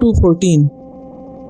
214।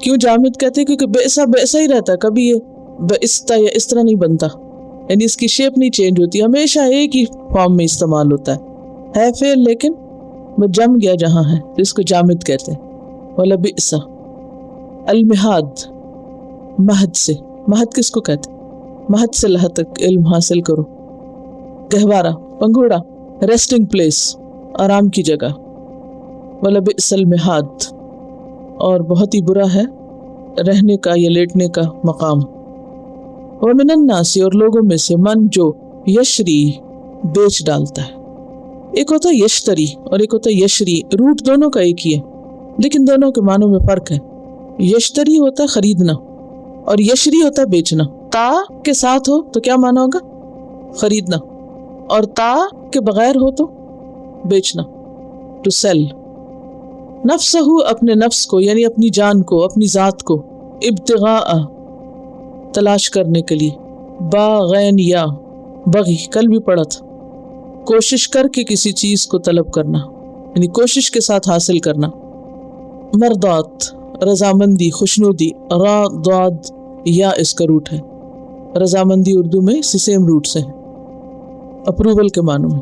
کیوں جامد کہتے ہیں؟ کیونکہ بیسا ہی رہتا ہے، کبھی یہ بیستا یا اس طرح نہیں بنتا، یعنی اس کی شیپ نہیں چینج ہوتی، ہمیشہ ایک ہی فارم میں استعمال ہوتا ہے فعل لیکن وہ جم گیا جہاں ہے، جس کو جامد کہتے ہیں۔ وَلَبِئْسَ المہاد، مہد سے، مہد کس کو کہتے ہیں؟ مہد سے لہد تک علم حاصل کرو، گہوارہ، پنگھوڑا، ریسٹنگ پلیس، آرام کی جگہ۔ وَلَبِئْسَ المہاد، اور بہت ہی برا ہے رہنے کا یا لیٹنے کا مقام۔ وَمِنَ النَّاسِ، اور لوگوں میں سے، من جو یشری بیچ ڈالتا ہے۔ ایک ہوتا ہے یشتری اور ایک ہوتا ہے یشری، روٹ دونوں کا ایک ہی ہے لیکن دونوں کے معنوں میں فرق ہے۔ یشتری ہوتا ہے خریدنا اور یشری ہوتا ہے بیچنا۔ تا کے ساتھ ہو تو کیا معنی ہوگا؟ خریدنا، اور تا کے بغیر ہو تو بیچنا، ٹو سیل۔ نفسہ، اپنے نفس کو یعنی اپنی جان کو، اپنی ذات کو، ابتغاء تلاش کرنے کے لیے، باغین یا بغی، کل بھی پڑھا تھا، کوشش کر کے کسی چیز کو طلب کرنا یعنی کوشش کے ساتھ حاصل کرنا۔ مرضات، رضامندی، خوشنودی، را ضاد یا اس کا روٹ ہے، رضامندی اردو میں اسی سیم روٹ سے ہے، اپروول کے معنوں میں۔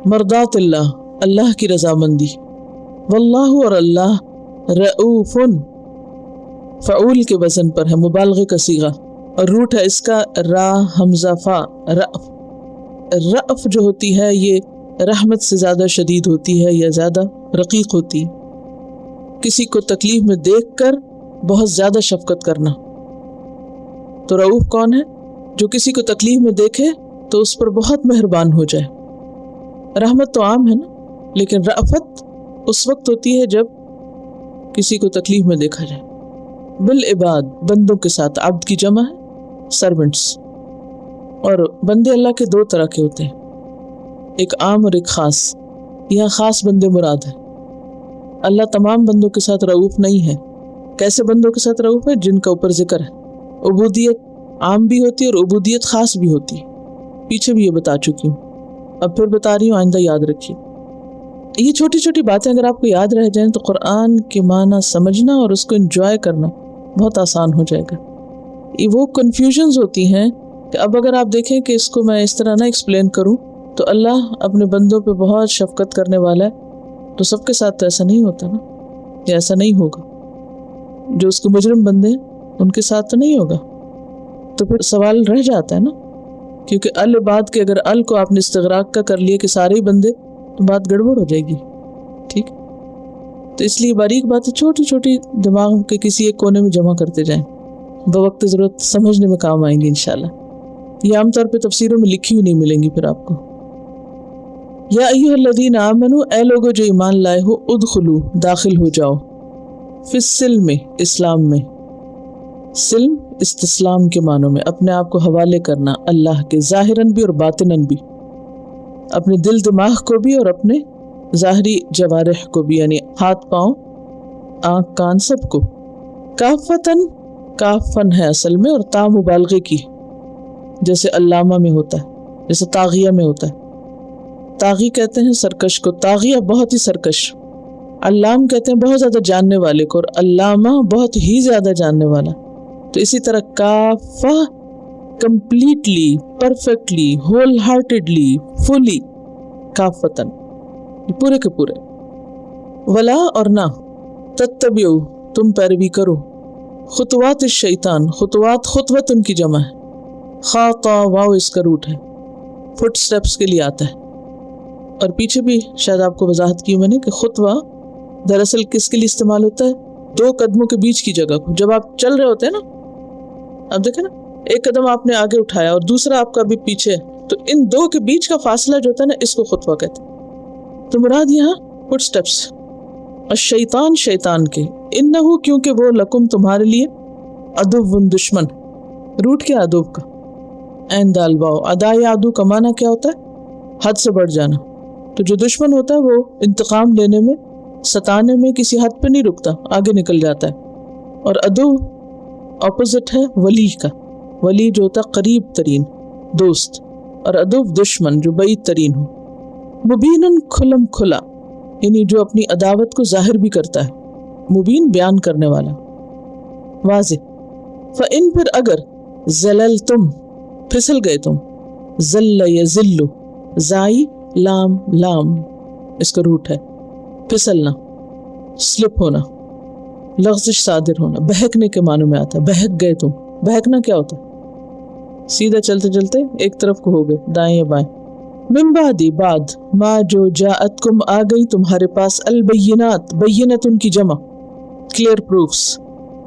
مرضات اللہ، اللہ کی رضامندی۔ واللہ، اور اللہ، رؤوف، فعول کے وزن پر ہے، مبالغے کا صیغہ، اور روٹ ہے اس کا را حمزہ فا، رأف۔ رأف جو ہوتی ہے یہ رحمت سے زیادہ شدید ہوتی ہے یا زیادہ رقیق ہوتی ہے، کسی کو تکلیف میں دیکھ کر بہت زیادہ شفقت کرنا۔ تو رؤوف کون ہے؟ جو کسی کو تکلیف میں دیکھے تو اس پر بہت مہربان ہو جائے۔ رحمت تو عام ہے نا، لیکن رأفت اس وقت ہوتی ہے جب کسی کو تکلیف میں دیکھا جائے۔ بالعباد، بندوں کے ساتھ، عبد کی جمع ہے سرونٹس، اور بندے اللہ کے دو طرح کے ہوتے ہیں، ایک عام اور ایک خاص۔ یہاں خاص بندے مراد ہیں، اللہ تمام بندوں کے ساتھ رؤوف نہیں ہے۔ کیسے بندوں کے ساتھ رؤوف ہے؟ جن کا اوپر ذکر ہے۔ عبودیت عام بھی ہوتی ہے اور عبودیت خاص بھی ہوتی ہے، پیچھے بھی یہ بتا چکی ہوں، اب پھر بتا رہی ہوں، آئندہ یاد رکھیے۔ یہ چھوٹی چھوٹی باتیں اگر آپ کو یاد رہ جائیں تو قرآن کے معنی سمجھنا اور اس کو انجوائے کرنا بہت آسان ہو جائے گا۔ یہ وہ کنفیوژنز ہوتی ہیں کہ اب اگر آپ دیکھیں کہ اس کو میں اس طرح نہ ایکسپلین کروں تو اللہ اپنے بندوں پہ بہت شفقت کرنے والا ہے، تو سب کے ساتھ تو ایسا نہیں ہوتا نا، یا ایسا نہیں ہوگا، جو اس کو مجرم بندے ہیں ان کے ساتھ تو نہیں ہوگا۔ تو پھر سوال رہ جاتا ہے نا، کیونکہ العباد کے اگر ال کو آپ نے استغراق کا کر لیا کہ سارے ہی بندے، تو بات گڑبڑ ہو جائے گی، ٹھیک؟ تو اس لیے باریک باتیں چھوٹی چھوٹی دماغ کے کسی ایک کونے میں جمع کرتے جائیں، بوقت ضرورت سمجھنے میں کام آئیں گی انشاءاللہ۔ یہ عام طور پہ تفسیروں میں لکھی ہوئی نہیں ملیں گی پھر آپ کو۔ یا ایھا الذین آمنوا، اے لوگو جو ایمان لائے ہو، ادخلوا، داخل ہو جاؤ، فی السلم، اسلام میں۔ سلم استسلام کے معنوں میں، اپنے آپ کو حوالے کرنا اللہ کے، ظاہراً بھی اور باطناً بھی، اپنے دل دماغ کو بھی اور اپنے ظاہری جوارح کو بھی، یعنی ہاتھ پاؤں آنکھ کان سب کو۔ کافتاً، کافن ہے اصل میں، اور تا مبالغے کی، جیسے علامہ میں ہوتا ہے، جیسے طاغیہ میں ہوتا ہے۔ طاغی کہتے ہیں سرکش کو، طاغیہ بہت ہی سرکش، علام کہتے ہیں بہت زیادہ جاننے والے کو، اور علامہ بہت ہی زیادہ جاننے والا۔ تو اسی طرح کافہ، کمپلیٹلی، پرفیکٹلی، ہول ہارٹیڈلی، فلی، کافتاً، پورے کے پورے۔ ولا، اور نہ، تتبعوا، تم پیروی کرو، خطوات الشیطان، خطوات خطوت ان کی جمع ہے، خاطا، واو اس کا روٹ ہے، فٹ سٹیپس کے لیے آتا ہے۔ اور پیچھے بھی شاید آپ کو وضاحت کی میں نے کہ خطوہ دراصل کس کے لیے استعمال ہوتا ہے؟ دو قدموں کے بیچ کی جگہ کو، جب آپ چل رہے ہوتے ہیں نا، اب دیکھیں نا، ایک قدم آپ نے آگے اٹھایا اور دوسرا آپ کا بھی پیچھے، تو ان دو کے بیچ کا فاصلہ جو ہوتا ہے نا، اس کو خطوہ کہتے ہیں۔ تو مراد یہاں فٹ سٹیپس، الشیطان، شیطان کے، انہو، کیونکہ وہ، لکم، تمہارے لیے، عدو، دشمن، روٹ کیا عدو کا؟ عین دال واو، ادا یا عدو کا معنی کیا ہوتا ہے؟ حد سے بڑھ جانا۔ تو جو دشمن ہوتا ہے وہ انتقام لینے میں، ستانے میں کسی حد پہ نہیں رکتا، آگے نکل جاتا ہے۔ اور عدو اپوزٹ ہے ولی کا، ولی جو ہوتا ہے قریب ترین دوست، اور عدو دشمن جو بعید ترین ہو۔ مبیناً، کھلم کھلا، یعنی جو اپنی عداوت کو ظاہر بھی کرتا ہے، مبین بیان کرنے والا، واضح. فَإِن پھر اگر زللتم پھسل گئے تم، زل یزل زائی لام لام اس کا روٹ ہے، پھسلنا، سلپ ہونا، لغزش صادر ہونا، بہکنے کے معنی میں آتا ہے. بہک گئے تم، بہکنا کیا ہوتا ہے؟ سیدھا چلتے چلتے ایک طرف کو ہو گئے، دائیں یا بائیں. من بعد بعد ما جو جاءتکم آ گئی تمہارے پاس، البینات بینت ان کی جمع، کلیئر پروفس.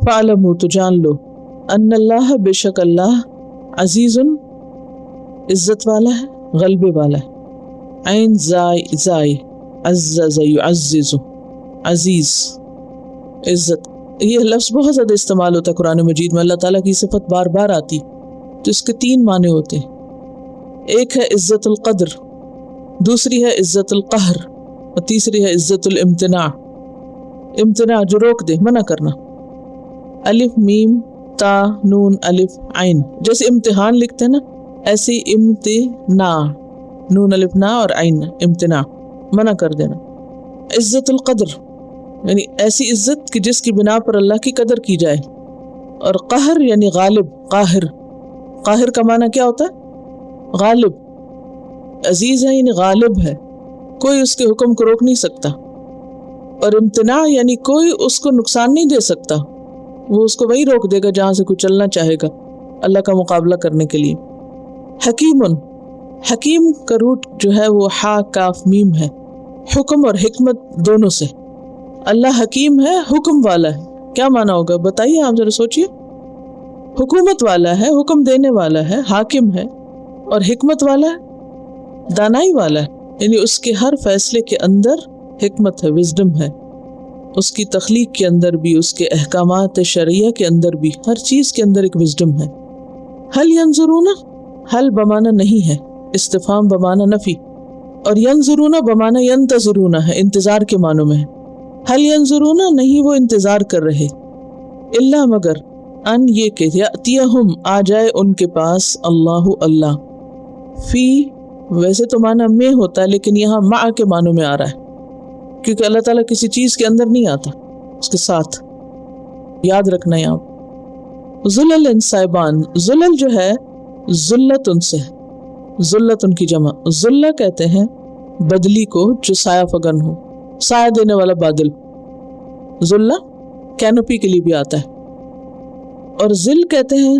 فعلموا تو جان لو، ان اللہ بے شک اللہ، عزیز عزت والا ہے، غلبے والا ہے. عین زائی عزز یعزز، عزیز عزت. یہ لفظ بہت زیادہ استعمال ہوتا ہے قرآن مجید میں، اللہ تعالیٰ کی صفت بار بار آتی تو اس کے 3 معنی ہوتے ہیں. ایک ہے عزت القدر، دوسری ہے عزت القہر، اور تیسری ہے عزت الامتناع. امتناع جو روک دے، منع کرنا. الف میم تا نون الف عین، جیسے امتحان لکھتے ہیں نا، ایسے امتناع، نون الف نا اور عین امتناع، منع کر دینا. عزت القدر یعنی ایسی عزت کہ جس کی بنا پر اللہ کی قدر کی جائے. اور قہر یعنی غالب، قاہر. قاہر کا معنی کیا ہوتا ہے؟ غالب. عزیز ہے یعنی غالب ہے، کوئی اس کے حکم کو روک نہیں سکتا. اور امتناع یعنی کوئی اس کو نقصان نہیں دے سکتا، وہ اس کو وہی روک دے گا جہاں سے کوئی چلنا چاہے گا اللہ کا مقابلہ کرنے کے لیے. حکیم، حکیم کا روٹ جو ہے وہ ہا کاف میم ہے، حکم اور حکمت دونوں سے. اللہ حکیم ہے، حکم والا ہے. کیا معنی ہوگا بتائیے آپ ذرا سوچئے. حکومت والا ہے، حکم دینے والا ہے، حاکم ہے، اور حکمت والا ہے، دانائی والا ہے. یعنی اس کے ہر فیصلے کے اندر حکمت ہے، وزڈم ہے. اس کی تخلیق کے اندر بھی، اس کے احکامات شرعیہ کے اندر بھی، ہر چیز کے اندر ایک وزڈم ہے. حل ینظرون، حل بمانا نہیں ہے، استفہام بمانا نفی، اور ینظرون بمانا ینتظرون ہے، انتظار کے معنوں میں ہے. حل ینظرون نہیں وہ انتظار کر رہے، الا مگر ان یہ کہ یاتیہم آ جائے ان کے پاس اللہ اللہ. فی ویسے تو معنی میں ہوتا ہے لیکن یہاں مع کے معنوں میں آ رہا ہے، کیونکہ اللہ تعالیٰ کسی چیز کے اندر نہیں آتا، اس کے ساتھ. یاد رکھنا یہاں. ذلل صائبان، ذلل جو ہے ذلت ان سے، ذلت ان کی جمع. ذلہ کہتے ہیں بدلی کو جو سایہ فگن ہو، سایہ دینے والا بادل. ذلہ کینوپی کے لیے بھی آتا ہے. اور ذل کہتے ہیں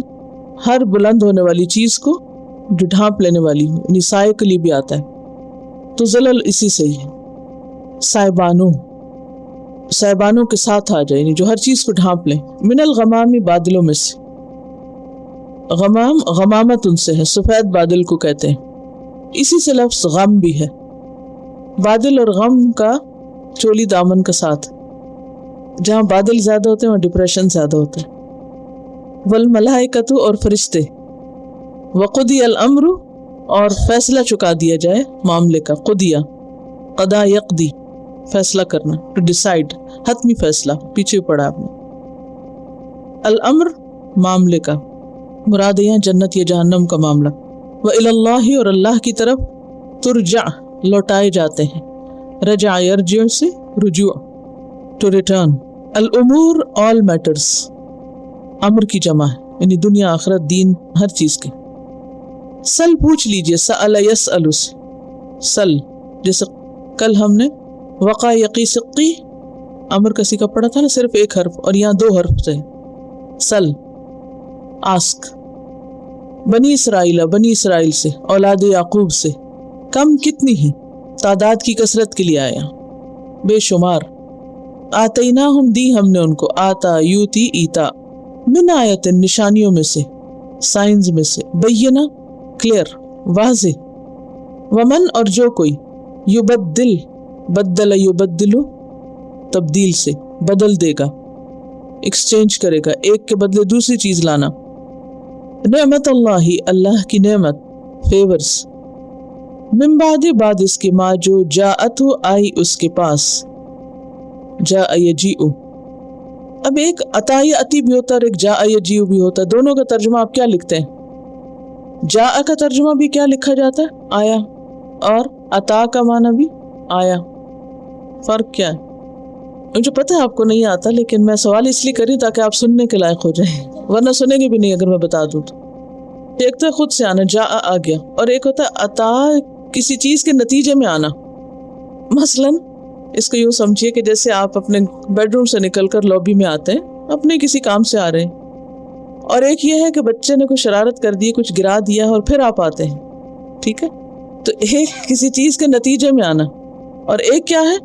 ہر بلند ہونے والی چیز کو جو ڈھانپ لینے والی ہو، یعنی سائے کے لیے بھی آتا ہے. تو ذلل اسی سے ہی ہے. صائبانوں، صائبانوں کے ساتھ آ جائے، یعنی جو ہر چیز کو ڈھانپ لیں. من الغمام بادلوں میں سے. غمام غمامت ان سے ہے، سفید بادل کو کہتے ہیں. اسی سے لفظ غم بھی ہے. بادل اور غم کا چولی دامن کا ساتھ، جہاں بادل زیادہ ہوتے ہیں وہاں ڈپریشن زیادہ ہوتا ہے. والملائکۃ اور فرشتے. وقضی الامر اور فیصلہ چکا دیا جائے معاملے کا. قضیہ قضا یقضی فیصلہ کرنا، ٹو ڈیسائیڈ، حتمی فیصلہ پیچھے پڑا آپ نے. الامر معاملے کا، مراد یہاں جنت یا جہنم کا معاملہ. وإلی اللہ اور اللہ کی طرف ترجع لوٹائے جاتے ہیں. رجع یرجع سے رجوع، ٹو ریٹرن. الامور all matters، امر کی جمع ہے، یعنی دنیا آخرت دین ہر چیز کے. سل پوچھ لیجئے، سأل یسأل سے، سل جیسے کل ہم نے وقع یقی سقی امر کا سیکھا پڑھا تھا نا، صرف ایک حرف، اور یہاں 2 حرف سے. سل آسک. بنی اسرائیل سے، اولاد یعقوب سے. کم کتنی ہی، تعداد کی کثرت کے لیے آیا، بے شمار. آتیناہم دی ہم نے ان کو، آتا یوتی ایتا. من آیت نشانیوں میں سے، سائنز میں سے. بینہ کلیئر، واضح. ومن اور جو کوئی، یبدل بدل یبدلو تبدیل سے، بدل دے گا، ایکسچینج کرے گا، ایک کے بدلے دوسری چیز لانا. نعمت اللہ اللہ کی نعمت، فیورز. من بعد اس کے ما جو جاءت آئی اس کے پاس. جاء یجیء. اب ایک عطا یاتی بھی ہوتا ہے اور ایک جاء یجیء بھی ہوتا ہے. دونوں کا ترجمہ آپ کیا لکھتے ہیں؟ جاء کا ترجمہ بھی کیا لکھا جاتا ہے؟ آیا. اور عطا کا معنی بھی آیا. فرق کیا ہے؟ مجھے پتہ ہے آپ کو نہیں آتا، لیکن میں سوال اس لیے کر رہی ہوں تاکہ آپ سننے کے لائق ہو جائیں، ورنہ سنیں گے بھی نہیں اگر میں بتا دوں تو۔ ایک تو خود سے آنا، جا آ گیا، اور ایک ہوتا ہے عطا کسی چیز کے نتیجے میں آنا۔ مثلاً اس کو یوں سمجھیے کہ جیسے آپ اپنے بیڈ روم سے نکل کر لابی میں آتے ہیں، اپنے کسی کام سے آ رہے ہیں، اور ایک یہ ہے کہ بچے نے کوئی شرارت کر دی، کچھ گرا دیا اور پھر آپ آتے ہیں، ٹھیک ہے؟ تو ایک کسی چیز کے نتیجے میں آنا، اور ایک کیا ہے؟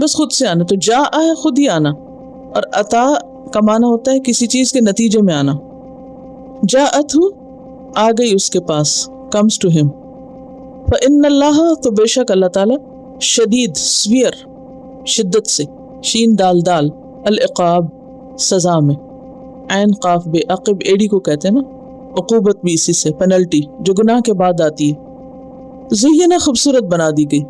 بس خود سے آنا۔ تو جا ہے خود ہی آنا، اور عطا کا معنی ہوتا ہے کسی چیز کے نتیجے میں آنا۔ جاءتہ آ گئی اس کے پاس، comes to him۔ فإن اللہ تو بے شک اللہ تعالیٰ، شدید سویر شدت سے، شین دال دال، العقاب سزا میں، عین قاف بے، عقب ایڑی کو کہتے ہیں نا، عقوبت بھی اسی سے، پینلٹی جو گناہ کے بعد آتی ہے۔ زینہ خوبصورت بنا دی گئی،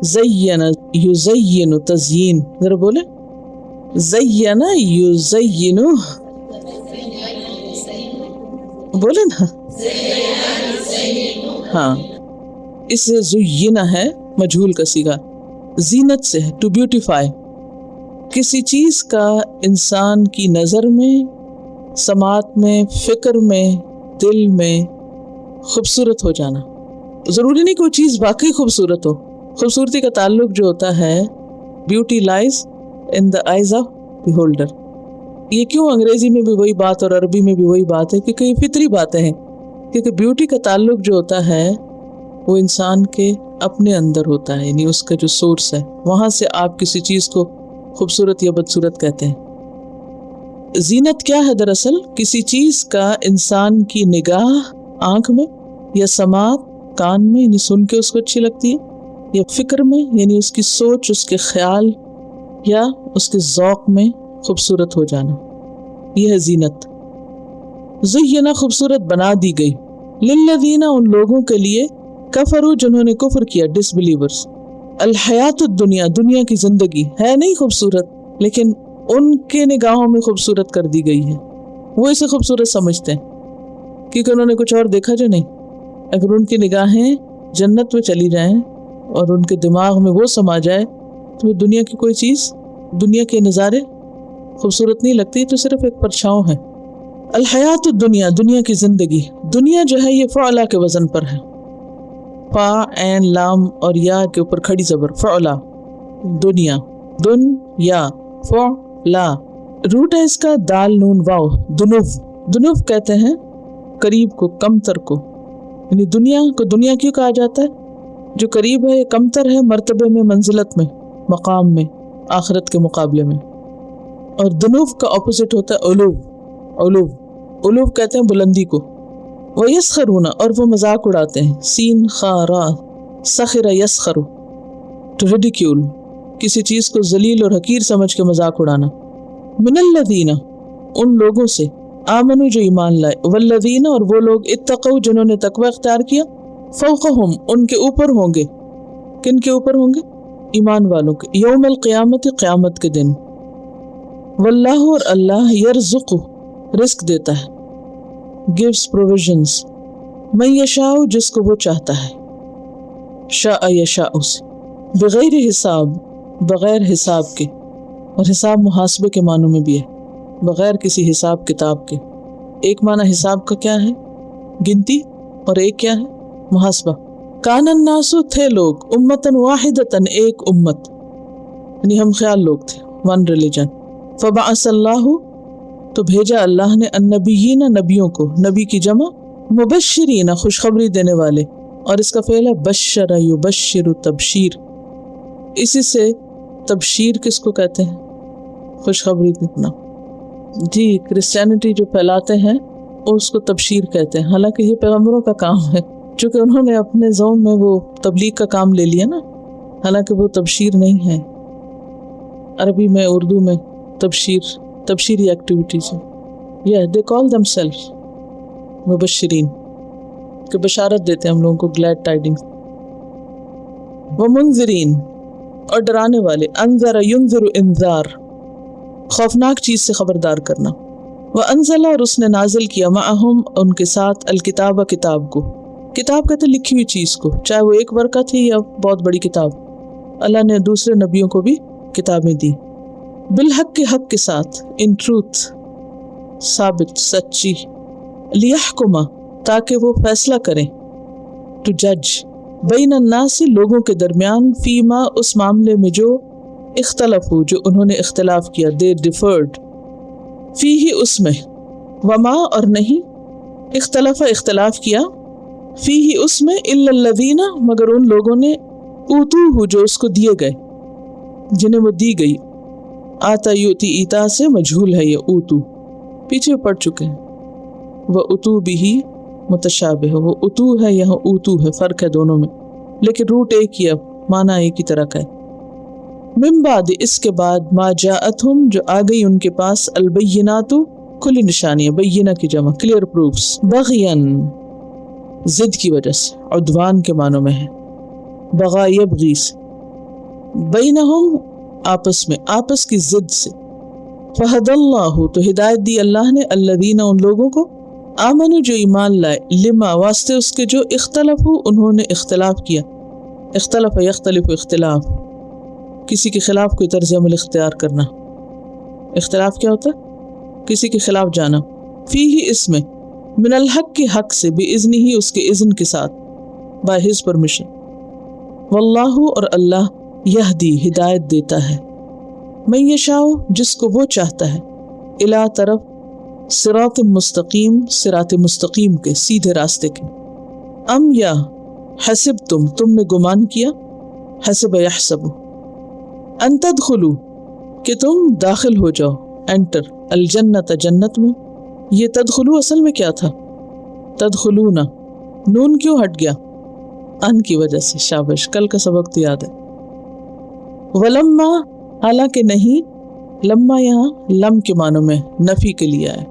زینہ یزین تزیین، ذرا بولے، زینہ یزین، بولے نا، ہاں، اس سے زینہ ہے مجہول کا صیغہ، زینت سے ہے، ٹو بیوٹیفائی، کسی چیز کا انسان کی نظر میں، سماعت میں، فکر میں، دل میں خوبصورت ہو جانا۔ ضروری نہیں کوئی چیز واقعی خوبصورت ہو، خوبصورتی کا تعلق جو ہوتا ہے، beauty lies in the eyes of beholder. یہ کیوں انگریزی میں بھی وہی بات اور عربی میں بھی وہی بات ہے؟ کیونکہ یہ فطری باتیں ہیں، کیونکہ بیوٹی کا تعلق جو ہوتا ہے وہ انسان کے اپنے اندر ہوتا ہے، یعنی اس کا جو سورس ہے، وہاں سے آپ کسی چیز کو خوبصورت یا بدصورت کہتے ہیں۔ زینت کیا ہے؟ دراصل کسی چیز کا انسان کی نگاہ آنکھ میں، یا سماعت کان میں، یعنی سن کے اس کو اچھی لگتی ہے، یا فکر میں، یعنی اس کی سوچ، اس کے خیال یا اس کے ذوق میں خوبصورت ہو جانا، یہ ہے زینت۔ زینہ خوبصورت بنا دی گئی، للذین ان لوگوں کے لیے، کفروا جنہوں نے کفر کیا، ڈس بلیورز، الحیات الدنیا دنیا کی زندگی ہے نہیں خوبصورت، لیکن ان کے نگاہوں میں خوبصورت کر دی گئی ہے، وہ اسے خوبصورت سمجھتے ہیں کیونکہ انہوں نے کچھ اور دیکھا جو نہیں۔ اگر ان کی نگاہیں جنت میں چلی جائیں اور ان کے دماغ میں وہ سما جائے تو وہ دنیا کی کوئی چیز، دنیا کے نظارے خوبصورت نہیں لگتی، تو صرف ایک پرچھاؤں ہے۔ الحیات الدنیا دنیا کی زندگی، دنیا جو ہے یہ فعلا کے وزن پر ہے، فا عین لام اور یا کے اوپر کھڑی زبر، فعلا، دنیا، دن یا فعلا، روٹ ہے اس کا دال نون واو، دنف، دنف کہتے ہیں قریب کو، کمتر کو، یعنی دنیا کو دنیا کیوں کہا جاتا ہے؟ جو قریب ہے، کمتر ہے مرتبے میں، منزلت میں، مقام میں، آخرت کے مقابلے میں۔ اور دنوف کا اپوزٹ ہوتا ہے علو، علو، علو کہتے ہیں بلندی کو۔ وَيَسْخَرُونَ اور وہ مذاق اڑاتے ہیں، سین خا را، سخر یسخر، ٹو ریڈیکیول، کسی چیز کو ذلیل اور حقیر سمجھ کے مذاق اڑانا۔ من الذین ان لوگوں سے، آمنوا جو ایمان لائے، والذین اور وہ لوگ، اتقوا جنہوں نے تقوی اختیار کیا، فوقہم ان کے اوپر ہوں گے، کن کے اوپر ہوں گے؟ ایمان والوں کے، یوم القیامت قیامت کے دن۔ واللہ اور اللہ، یرزق رزق دیتا ہے، gives provisions، من یشاء جس کو وہ چاہتا ہے، شاء یشاء سے، بغیر حساب بغیر حساب کے، اور حساب محاسبے کے معنوں میں بھی ہے، بغیر کسی حساب کتاب کے۔ ایک معنی حساب کا کیا ہے؟ گنتی، اور ایک کیا ہے؟ محاسبہ۔ کان الناس تھے لوگ، امتاً واحدتاً ایک امت، یعنی ہم خیال لوگ تھے، ون ریلیجن۔ فبعث اللہ تو بھیجا اللہ نے، النبیین نبیوں کو، نبی کی جمع مبشرین خوشخبری دینے والے، اور اس کا فعل ہے بشر یبشر، تبشیر، اسی سے تبشیر کس کو کہتے ہیں؟ خوشخبری دینا۔ جی کرسچینٹی جو پھیلاتے ہیں اس کو تبشیر کہتے ہیں، حالانکہ یہ پیغمبروں کا کام ہے، چونکہ انہوں نے اپنے زوم میں وہ تبلیغ کا کام لے لیا نا، حالانکہ وہ تبشیر نہیں ہے۔ عربی میں، اردو میں تبشیر، تبشیری ایکٹیویٹیز ہیں، yeah they call themselves مبشرین، کہ بشارت دیتے ہیں ہم لوگوں کو، گلیڈ ٹائڈنگز۔ ومنذرین اور ڈرانے والے، انذر ینذر انذار، خوفناک چیز سے خبردار کرنا۔ وانزل اور اس نے نازل کیا، معہم ان کے ساتھ، الکتاب کتاب کو، کتاب کہتے لکھی ہوئی چیز کو، چاہے وہ ایک ورقہ تھی یا بہت بڑی کتاب، اللہ نے دوسرے نبیوں کو بھی کتابیں دی۔ بالحق کے حق کے ساتھ، ان ٹروتھ، ثابت، سچی، لیحکما تاکہ وہ فیصلہ کریں، ٹو جج، بین الناس لوگوں کے درمیان، فیما اس معاملے میں جو اختلف جو انہوں نے اختلاف کیا، دے ڈیفرڈ، فیہ اس میں، وما اور نہیں، اختلف اختلاف کیا، فیہ اس میں، الا الذین مگر ان لوگوں نے، اوتوہ جو اس کو دیے گئے، جنہیں وہ دی گئی، آتا یوتی ایتا سے مجہول ہے یہ اوتو، پیچھے پڑ چکے ہیں، وہ اتو بھی متشابہ ہے، وہ اتو ہے یہاں اوتو ہے، فرق ہے دونوں میں لیکن روٹ ایک ہی ہے، معنی ایک ہی طرح کا ہے۔ من بعد اس کے بعد، ما جاءتہم جو آ گئی ان کے پاس، البینات کھلی نشانیاں، بینہ کی جمع کلیئر پروفس، بغین ضد کی وجہ سے، عدوان کے معنوں میں ہے، بغا یبغی سے، بینہم آپس میں، آپس کی ضد سے، فہد اللہ تو ہدایت دی اللہ نے، الذین ان لوگوں کو، آمنوا جو ایمان لائے، لما واسطے اس کے جو اختلفوا انہوں نے اختلاف کیا، اختلف یختلف اختلاف، کسی کے خلاف کوئی طرز عمل اختیار کرنا، اختلاف کیا ہوتا ہے؟ کسی کے خلاف جانا، فیہ اس میں، من الحق کے حق سے، بإذنہ ہی اس کے اذن کے ساتھ، بائی ہز پرمیشن، واللہ اور اللہ، یہدی ہدایت دیتا ہے، من یشاء جس کو وہ چاہتا ہے، الی طرف، صراط مستقیم صراط مستقیم کے، سیدھے راستے کے، ام یا حسب تم نے گمان کیا، حسب یحسب، ان تدخلوا کہ تم داخل ہو جاؤ، انٹر، الجنت جنت میں، یہ تدخلو اصل میں کیا تھا؟ تدخلون، نون کیوں ہٹ گیا؟ ان کی وجہ سے، شابش، کل کا سبق تو یاد ہے۔ ولما حالانکہ نہیں، لما یہاں لم کے معنوں میں نفی کے لیے ہے،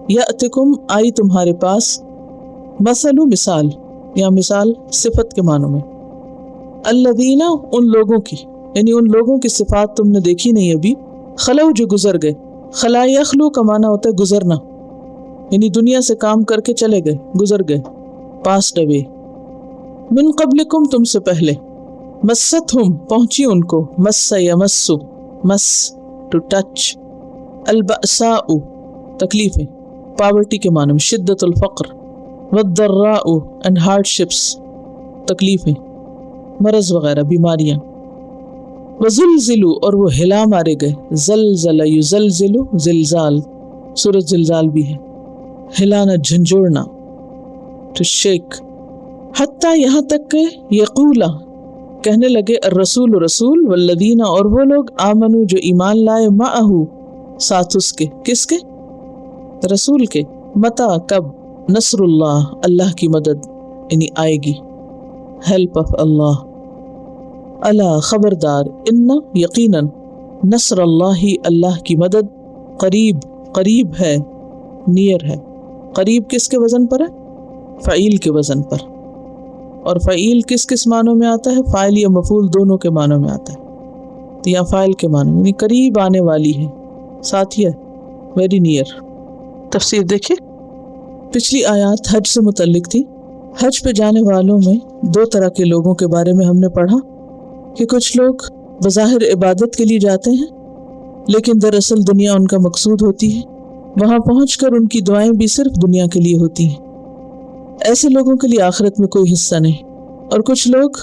یأتکم آئی تمہارے پاس، مثل مثال، یا مثال صفت کے معنوں میں، الذین ان لوگوں کی، یعنی ان لوگوں کی صفات تم نے دیکھی نہیں ابھی، خلو جو گزر گئے، خلا یخلو کا معنی ہوتا ہے گزرنا، یعنی دنیا سے کام کر کے چلے گئے، گزر گئے، پاسڈ اوے، من قبلکم تم سے پہلے، مستہم پہنچی ان کو، مس یمسو، مس ٹو ٹچ، البأساء تکلیفیں، پاورٹی کے معنی میں شدت الفقر، والضراء اینڈ ہارڈشپس تکلیفیں، مرض وغیرہ بیماریاں، وزلزلوا اور وہ ہلا مارے گئے، زلزل یزلزل زلزال، سورۃ زلزال بھی ہے، ہلانا جھنجھوڑنا، ٹو شیک، حتیٰ یہاں تک کہ یقولا کہنے لگے، الرسول رسول، والذین اور وہ لوگ، آمنوا جو ایمان لائے، معہو ساتھ اس کے، کس کے؟ رسول کے، متا کب، نصر اللہ اللہ کی مدد یعنی آئے گی، ہیلپ آف اللہ، اللہ خبردار، ان یقیناً، نصر اللہ اللہ کی مدد، قریب قریب ہے، نیئر ہے، قریب کس کے وزن پر ہے؟ فعیل کے وزن پر، اور فعیل کس کس معنوں میں آتا ہے؟ فاعل یا مفعول دونوں کے معنوں میں آتا ہے، تو یہاں فاعل کے معنوں یعنی قریب آنے والی ہے، ساتھ ہی ہے، ویری نیئر۔ تفسیر دیکھیں، پچھلی آیات حج سے متعلق تھی، حج پہ جانے والوں میں دو طرح کے لوگوں کے بارے میں ہم نے پڑھا کہ کچھ لوگ بظاہر عبادت کے لیے جاتے ہیں لیکن دراصل دنیا ان کا مقصود ہوتی ہے، وہاں پہنچ کر ان کی دعائیں بھی صرف دنیا کے لیے ہوتی ہیں، ایسے لوگوں کے لیے آخرت میں کوئی حصہ نہیں۔ اور کچھ لوگ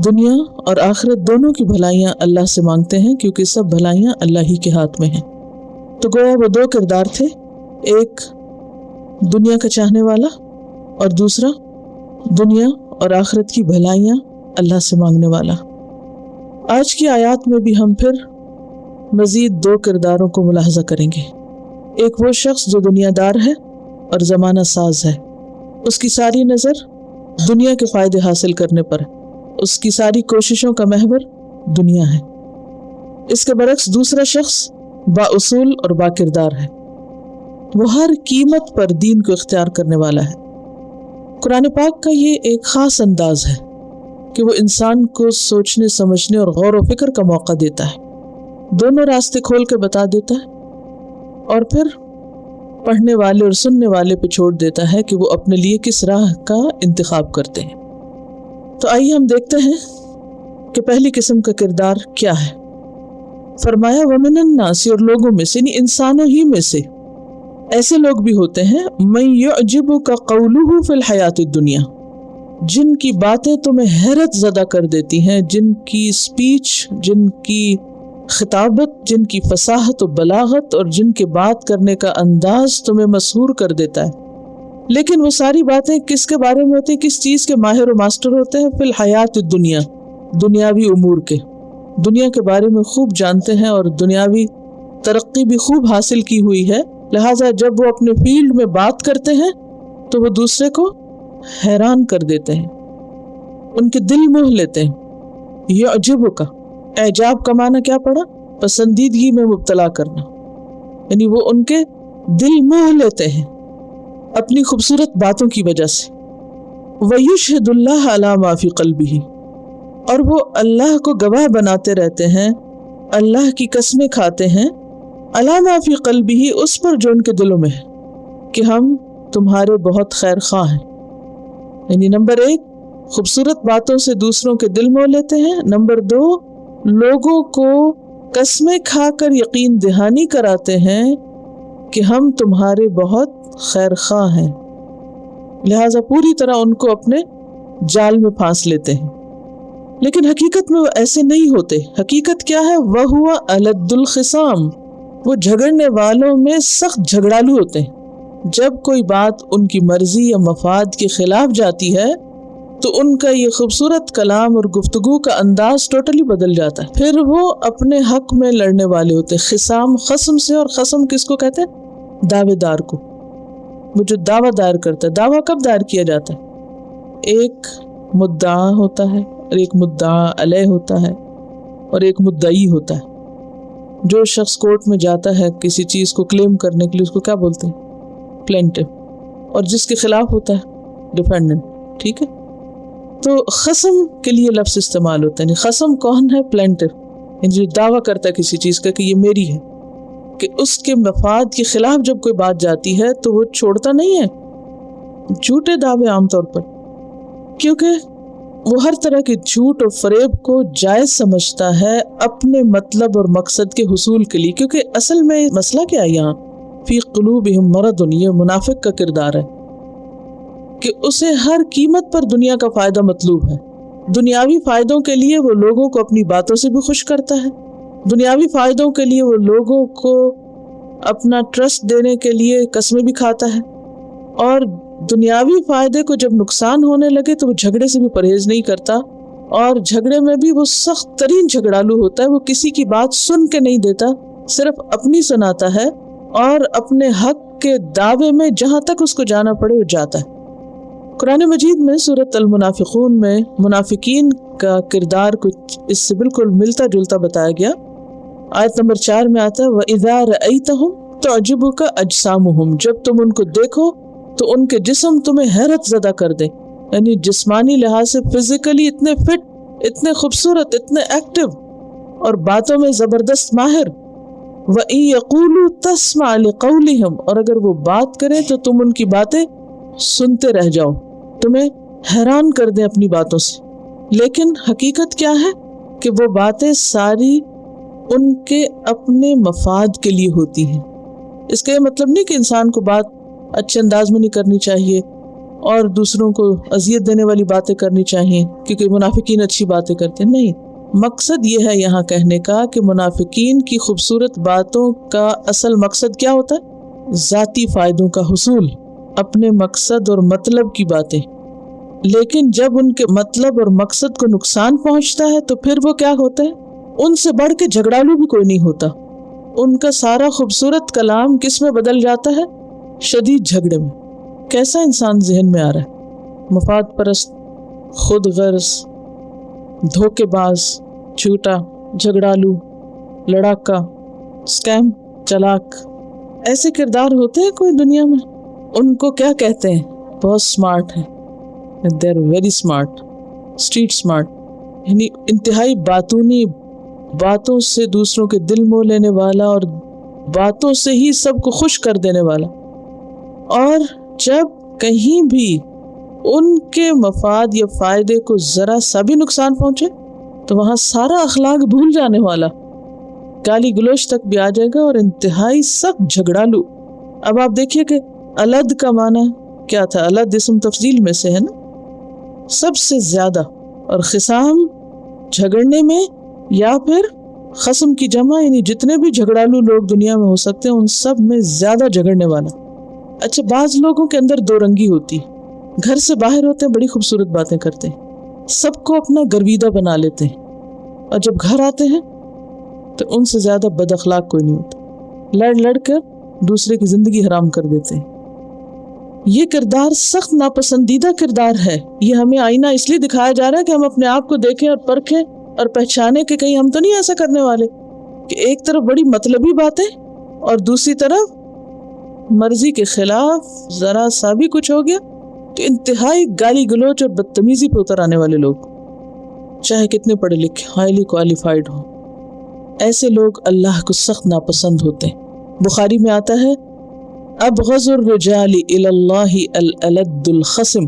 دنیا اور آخرت دونوں کی بھلائیاں اللہ سے مانگتے ہیں کیونکہ سب بھلائیاں اللہ ہی کے ہاتھ میں ہیں۔ تو گویا وہ دو کردار تھے، ایک دنیا کا چاہنے والا اور دوسرا دنیا اور آخرت کی بھلائیاں اللہ سے مانگنے والا۔ آج کی آیات میں بھی ہم پھر مزید دو کرداروں کو ملاحظہ کریں گے۔ ایک وہ شخص جو دنیا دار ہے اور زمانہ ساز ہے، اس کی ساری نظر دنیا کے فائدے حاصل کرنے پر ہے، اس کی ساری کوششوں کا محور دنیا ہے۔ اس کے برعکس دوسرا شخص با اصول اور با کردار ہے، وہ ہر قیمت پر دین کو اختیار کرنے والا ہے۔ قرآن پاک کا یہ ایک خاص انداز ہے کہ وہ انسان کو سوچنے سمجھنے اور غور و فکر کا موقع دیتا ہے، دونوں راستے کھول کے بتا دیتا ہے اور پھر پڑھنے والے اور سننے والے پہ چھوڑ دیتا ہے کہ وہ اپنے لیے کس راہ کا انتخاب کرتے ہیں۔ تو آئیے ہم دیکھتے ہیں کہ پہلی قسم کا کردار کیا ہے۔ فرمایا ومن الناس، اور لوگوں میں سے یعنی انسانوں ہی میں سے ایسے لوگ بھی ہوتے ہیں من یعجبک قولہ فی الحیات الدنیا، جن کی باتیں تمہیں حیرت زدہ کر دیتی ہیں، جن کی سپیچ، جن کی خطابت، جن کی فصاحت و بلاغت اور جن کے بات کرنے کا انداز تمہیں مسحور کر دیتا ہے، لیکن وہ ساری باتیں کس کے بارے میں ہوتی ہیں، کس چیز کے ماہر و ماسٹر ہوتے ہیں؟ فی الحیات الدنیا، دنیاوی امور کے، دنیا کے بارے میں خوب جانتے ہیں اور دنیاوی ترقی بھی خوب حاصل کی ہوئی ہے، لہٰذا جب وہ اپنے فیلڈ میں بات کرتے ہیں تو وہ دوسرے کو حیران کر دیتے ہیں، ان کے دل موہ لیتے ہیں۔ یعجبک، اعجاب کا معنی کیا پڑا؟ پسندیدگی میں مبتلا کرنا، یعنی وہ ان کے دل موہ لیتے ہیں اپنی خوبصورت باتوں کی وجہ سے۔ وَيُشْهِدُ اللَّهَ عَلَى مَا فِي قَلْبِهِ، اور وہ اللہ کو گواہ بناتے رہتے ہیں، اللہ کی قسمیں کھاتے ہیں، عَلَى مَا فِي قَلْبِهِ، اس پر جو ان کے دلوں میں ہے، کہ ہم تمہارے بہت خیر خواہ ہیں۔ یعنی نمبر 1 خوبصورت باتوں سے دوسروں کے دل موہ لیتے ہیں، نمبر 2 لوگوں کو قسمیں کھا کر یقین دہانی کراتے ہیں کہ ہم تمہارے بہت خیر خواہ ہیں، لہٰذا پوری طرح ان کو اپنے جال میں پھانس لیتے ہیں۔ لیکن حقیقت میں وہ ایسے نہیں ہوتے۔ حقیقت کیا ہے؟ وَهُوَ أَلَدُّ الْخِصَامِ، وہ جھگڑنے والوں میں سخت جھگڑالو ہوتے ہیں۔ جب کوئی بات ان کی مرضی یا مفاد کے خلاف جاتی ہے تو ان کا یہ خوبصورت کلام اور گفتگو کا انداز ٹوٹلی بدل جاتا ہے، پھر وہ اپنے حق میں لڑنے والے ہوتے ہیں۔ خصام خصم سے، اور خصم کس کو کہتے ہیں؟ دعوے دار کو، وہ جو دعویٰ دائر کرتا ہے۔ دعویٰ کب دائر کیا جاتا ہے؟ ایک مدعا ہوتا ہے اور ایک مدعا علیہ ہوتا ہے اور ایک مدعی ہوتا ہے۔ جو شخص کورٹ میں جاتا ہے کسی چیز کو کلیم کرنے کے لیے، اس کو کیا بولتے ہیں؟ پلینٹف، اور جس کے خلاف ہوتا ہے ڈیفینڈنٹ، ٹھیک ہے؟ تو خصم کے لیے لفظ استعمال ہوتا ہے، یعنی خصم کون ہے؟ پلینٹف، یعنی جو دعویٰ کرتا ہے کسی چیز کا کہ یہ میری ہے، کہ اس کے مفاد کے خلاف جب کوئی بات جاتی ہے تو وہ چھوڑتا نہیں ہے جھوٹے دعوے عام طور پر، کیونکہ وہ ہر طرح کے جھوٹ اور فریب کو جائز سمجھتا ہے اپنے مطلب اور مقصد کے حصول کے لیے۔ کیونکہ اصل میں مسئلہ کیا ہے یہاں؟ فی قلوبہم مرض، یہ منافق کا کردار ہے کہ اسے ہر قیمت پر دنیا کا فائدہ مطلوب ہے۔ دنیاوی فائدوں کے لیے وہ لوگوں کو اپنی باتوں سے بھی خوش کرتا ہے، دنیاوی فائدوں کے لیے وہ لوگوں کو اپنا ٹرسٹ دینے کے لیے قسمیں بھی کھاتا ہے، اور دنیاوی فائدے کو جب نقصان ہونے لگے تو وہ جھگڑے سے بھی پرہیز نہیں کرتا، اور جھگڑے میں بھی وہ سخت ترین جھگڑالو ہوتا ہے۔ وہ کسی کی بات سن کے نہیں دیتا، صرف اپنی سناتا ہے، اور اپنے حق کے دعوے میں جہاں تک اس کو جانا پڑے وہ جاتا ہے۔ قرآن مجید میں سورۃ المنافقون میں منافقین کا کردار کچھ اس سے بالکل ملتا جلتا بتایا گیا۔ آیت نمبر 4 میں آتا ہے وَإِذَا رَأَيْتَهُمْ تُعْجِبُكَ أَجْسَامُهُمْ، جب تم ان کو دیکھو تو ان کے جسم تمہیں حیرت زدہ کر دے، یعنی جسمانی لحاظ سے فزیکلی اتنے فٹ، اتنے خوبصورت، اتنے ایکٹیو، اور باتوں میں زبردست ماہر۔ وَإِن يَقُولُوا تَسْمَعْ لِقَوْلِهِمْ، اور اگر وہ بات کریں تو تم ان کی باتیں سنتے رہ جاؤ، تمہیں حیران کر دیں اپنی باتوں سے۔ لیکن حقیقت کیا ہے کہ وہ باتیں ساری ان کے اپنے مفاد کے لیے ہوتی ہیں۔ اس کا یہ مطلب نہیں کہ انسان کو بات اچھے انداز میں نہیں کرنی چاہیے اور دوسروں کو اذیت دینے والی باتیں کرنی چاہیے کیونکہ منافقین اچھی باتیں کرتے ہیں، نہیں۔ مقصد یہ ہے یہاں کہنے کا کہ منافقین کی خوبصورت باتوں کا اصل مقصد کیا ہوتا ہے؟ ذاتی فائدوں کا حصول، اپنے مقصد اور مطلب کی باتیں۔ لیکن جب ان کے مطلب اور مقصد کو نقصان پہنچتا ہے تو پھر وہ کیا ہوتا ہے؟ ان سے بڑھ کے جھگڑالو بھی کوئی نہیں ہوتا۔ ان کا سارا خوبصورت کلام کس میں بدل جاتا ہے؟ شدید جھگڑے میں۔ کیسا انسان ذہن میں آ رہا ہے؟ مفاد پرست، خود غرض، دھوکے باز، جھوٹا، جھگڑالو، لڑاکا، اسکیم، چلاک، ایسے کردار ہوتے ہیں کوئی دنیا میں؟ ان کو کیا کہتے ہیں؟ بہت سمارٹ ہیں، they are very smart, street smart, یعنی انتہائی باتونی، باتوں سے دوسروں کے دل موہ لینے والا اور باتوں سے ہی سب کو خوش کر دینے والا۔ اور جب کہیں بھی ان کے مفاد یا فائدے کو ذرا سا بھی نقصان پہنچے تو وہاں سارا اخلاق بھول جانے والا، گالی گلوچ تک بھی آ جائے گا، اور انتہائی سخت جھگڑالو۔ اب آپ دیکھیے کہ الد کا معنی کیا تھا؟ الد اسم تفضیل میں سے ہے نا، سب سے زیادہ، اور خصام جھگڑنے میں، یا پھر خصم کی جمع یعنی جتنے بھی جھگڑالو لوگ دنیا میں ہو سکتے ہیں ان سب میں زیادہ جھگڑنے والا۔ اچھا، بعض لوگوں کے اندر دو رنگی ہوتی، گھر سے باہر ہوتے ہیں بڑی خوبصورت باتیں کرتے ہیں، سب کو اپنا گرویدہ بنا لیتے ہیں، اور جب گھر آتے ہیں تو ان سے زیادہ بد اخلاق کوئی نہیں ہوتا، لڑ لڑ کر دوسرے کی زندگی حرام کر دیتے ہیں۔ یہ کردار سخت ناپسندیدہ کردار ہے۔ یہ ہمیں آئینہ اس لیے دکھایا جا رہا ہے کہ ہم اپنے آپ کو دیکھیں اور پرکھیں اور پہچانے کہ کہیں ہم تو نہیں ایسا کرنے والے کہ ایک طرف بڑی مطلبی باتیں اور دوسری طرف مرضی کے خلاف ذرا سا بھی کچھ ہو گیا تو انتہائی گالی گلوچ اور بدتمیزی پہ اتر آنے والے لوگ، چاہے کتنے پڑھے لکھے، ہائیلی کوالیفائڈ ہوں۔ ایسے لوگ اللہ کو سخت ناپسند ہوتے ہیں۔ بخاری میں آتا ہے ابغض الرجال الی اللہ الالد الخصم،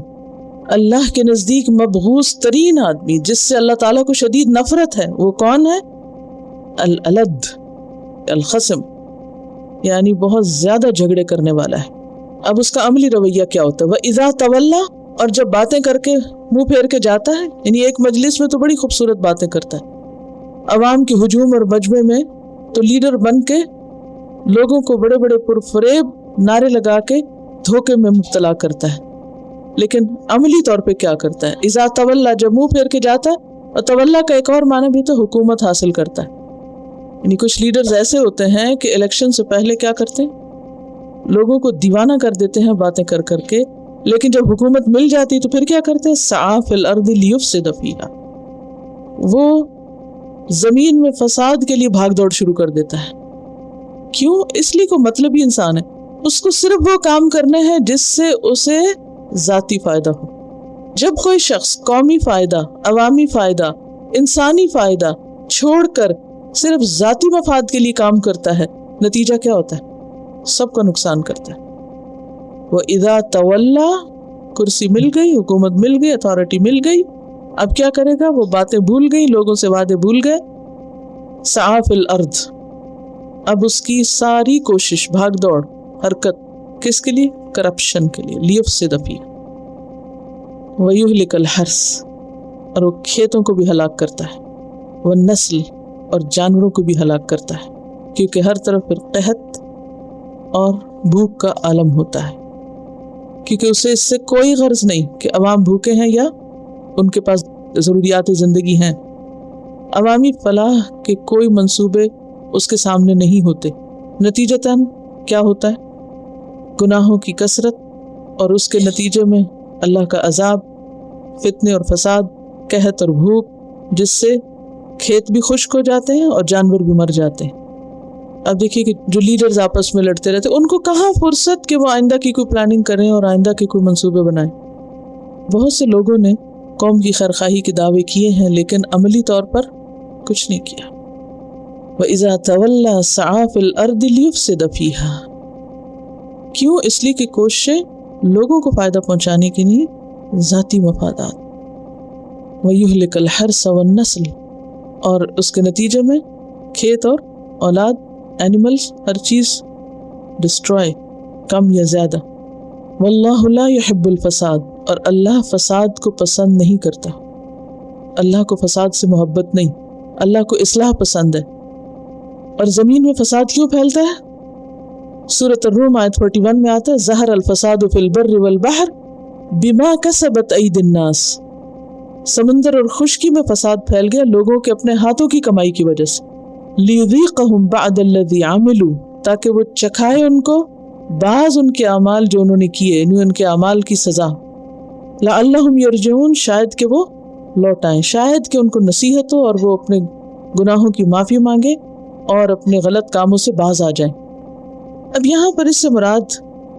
اللہ کے نزدیک مبغوض ترین آدمی جس سے اللہ تعالیٰ کو شدید نفرت ہے وہ کون ہے؟ الالد الخصم، یعنی بہت زیادہ جھگڑے کرنے والا ہے۔ اب اس کا عملی رویہ کیا ہوتا ہے؟ وَإِذَا تَوَلَّى، اور جب باتیں کر کے منہ پھیر کے جاتا ہے، یعنی ایک مجلس میں تو بڑی خوبصورت باتیں کرتا ہے، عوام کے ہجوم اور مجمع میں تو لیڈر بن کے لوگوں کو بڑے بڑے پرفریب نعرے لگا کے دھوکے میں مبتلا کرتا ہے، لیکن عملی طور پہ کیا کرتا ہے؟ اذا تولا، جب منہ پھیر کے جاتا ہے، اور تولا کا ایک اور معنی بھی تو حکومت حاصل کرتا ہے، یعنی کچھ لیڈرز ایسے ہوتے ہیں کہ الیکشن سے پہلے کیا کرتے ہیں؟ لوگوں کو دیوانہ کر دیتے ہیں باتیں کر کر کے، لیکن جب حکومت مل جاتی تو پھر کیا کرتے ہیں؟ سعی فی الارض لیفسد فیہا، وہ زمین میں فساد کے لیے بھاگ دوڑ شروع کر دیتا ہے۔ کیوں؟ اس لیے کوئی مطلبی انسان ہے، اس کو صرف وہ کام کرنے ہیں جس سے اسے ذاتی فائدہ ہو۔ جب کوئی شخص قومی فائدہ، عوامی فائدہ، انسانی فائدہ چھوڑ کر صرف ذاتی مفاد کے لیے کام کرتا ہے، نتیجہ کیا ہوتا ہے؟ سب کا نقصان کرتا ہے۔ وَإِذَا تَوَلَّى، کرسی مل گئی، حکومت مل گئی، اتھارٹی مل گئی، اب کیا کرے گا؟ وہ باتیں بھول گئی، لوگوں سے وعدے بھول گئے۔ سعی فی الارض، اب اس کی ساری کوشش، بھاگ دوڑ، حرکت کس کے لیے؟ کرپشن کے لیے، لیفسد فیہا۔ وَيُهْلِكَ الْحَرْثَ، اور وہ کھیتوں کو بھی ہلاک کرتا ہے، والنسل، اور جانوروں کو بھی ہلاک کرتا ہے، کیونکہ ہر طرف پھر قحط اور بھوک کا عالم ہوتا ہے، کیونکہ اسے اس سے کوئی غرض نہیں کہ عوام بھوکے ہیں یا ان کے پاس ضروریات زندگی ہیں۔ عوامی فلاح کے کوئی منصوبے اس کے سامنے نہیں ہوتے، نتیجتاً کیا ہوتا ہے؟ گناہوں کی کثرت، اور اس کے نتیجے میں اللہ کا عذاب، فتنے اور فساد، قحط اور بھوک، جس سے کھیت بھی خشک ہو جاتے ہیں اور جانور بھی مر جاتے ہیں۔ اب دیکھیے کہ جو لیڈرز آپس میں لڑتے رہتے ان کو کہاں فرصت کہ وہ آئندہ کی کوئی پلاننگ کریں اور آئندہ کے کوئی منصوبے بنائیں۔ بہت سے لوگوں نے قوم کی خیرخواہی کے دعوے کیے ہیں لیکن عملی طور پر کچھ نہیں کیا۔ وَإِذَا تَوَلَّى سَعَى فِي الْأَرْضِ لِيُفْسِدَ فِيهَا، کیوں؟ اس لیے کہ کوششیں لوگوں کو فائدہ پہنچانے کی نہیں، ذاتی مفادات۔ وَيُهْلِكَ الْحَرْثَ وَالنَّسْلَ، اور اس کے نتیجے میں کھیت اور اولاد، اینیملز، ہر چیز ڈسٹروائے، کم یا زیادہ۔ وَاللَّهُ لَا يُحِبُّ الْفَسَادَ، اور اللہ فساد کو پسند نہیں کرتا، اللہ کو فساد سے محبت نہیں، اللہ کو اصلاح پسند ہے۔ اور زمین میں فساد کیوں پھیلتا ہے؟ سورۃ الروم آیت 41 میں آتا ہے ظہر الفساد فی البر والبحر بما کسبت ایدی الناس، سمندر اور خشکی میں فساد پھیل گیا لوگوں کے اپنے ہاتھوں کی کمائی کی وجہ سے۔ لیذیقہم بعد الذی عملوا، تاکہ وہ چکھائے ان کو بعض ان کے اعمال جو انہوں نے کیے، یعنی ان کے اعمال کی سزا۔ لعلہم یرجعون، شاید کہ وہ لوٹ آئیں، شاید کہ ان کو نصیحت ہو اور وہ اپنے گناہوں کی معافی مانگے اور اپنے غلط کاموں سے باز آ جائیں۔ اب یہاں پر اس سے مراد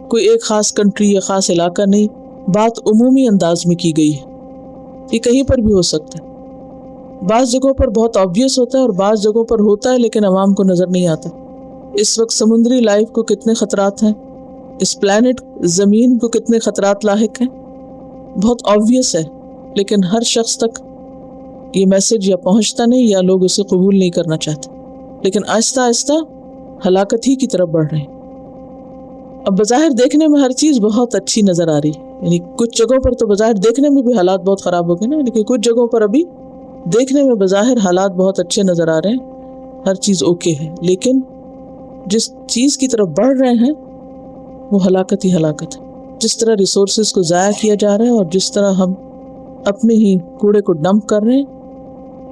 کوئی ایک خاص کنٹری یا خاص علاقہ نہیں، بات عمومی انداز میں کی گئی ہے، یہ کہیں پر بھی ہو سکتا ہے۔ بعض جگہوں پر بہت آبویس ہوتا ہے اور بعض جگہوں پر ہوتا ہے لیکن عوام کو نظر نہیں آتا۔ اس وقت سمندری لائف کو کتنے خطرات ہیں، اس پلانٹ زمین کو کتنے خطرات لاحق ہیں، بہت آبویس ہے، لیکن ہر شخص تک یہ میسج یا پہنچتا نہیں یا لوگ اسے قبول نہیں کرنا چاہتے۔ لیکن آہستہ آہستہ ہلاکت ہی کی طرف بڑھ رہے ہیں۔ اب بظاہر دیکھنے میں ہر چیز بہت اچھی نظر آ رہی ہے، یعنی کچھ جگہوں پر تو بظاہر دیکھنے میں بھی حالات بہت خراب ہو گئے نا، لیکن کچھ جگہوں پر ابھی دیکھنے میں بظاہر حالات بہت اچھے نظر آ رہے ہیں، ہر چیز اوکے ہے، لیکن جس چیز کی طرف بڑھ رہے ہیں وہ ہلاکت ہی ہلاکت ہے۔ جس طرح ریسورسز کو ضائع کیا جا رہا ہے اور جس طرح ہم اپنے ہی کوڑے کو ڈمپ کر رہے ہیں،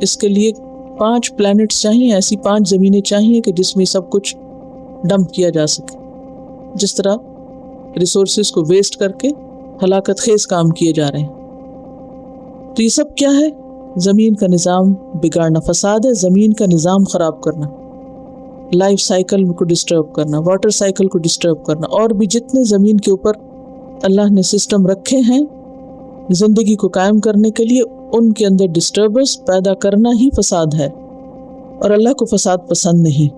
اس کے لیے 5 پلانٹس چاہیے، ایسی 5 زمینیں چاہیے کہ جس میں سب کچھ ڈمپ کیا جا سکے۔ جس طرح ریسورسز کو ویسٹ کر کے ہلاکت خیز کام کیے جا رہے ہیں، تو یہ سب کیا ہے؟ زمین کا نظام بگاڑنا، فساد ہے، زمین کا نظام خراب کرنا، لائف سائیکل کو ڈسٹرب کرنا، واٹر سائیکل کو ڈسٹرب کرنا، اور بھی جتنے زمین کے اوپر اللہ نے سسٹم رکھے ہیں زندگی کو قائم کرنے کے لیے، ان کے اندر ڈسٹربنس پیدا کرنا ہی فساد ہے، اور اللہ کو فساد پسند نہیں۔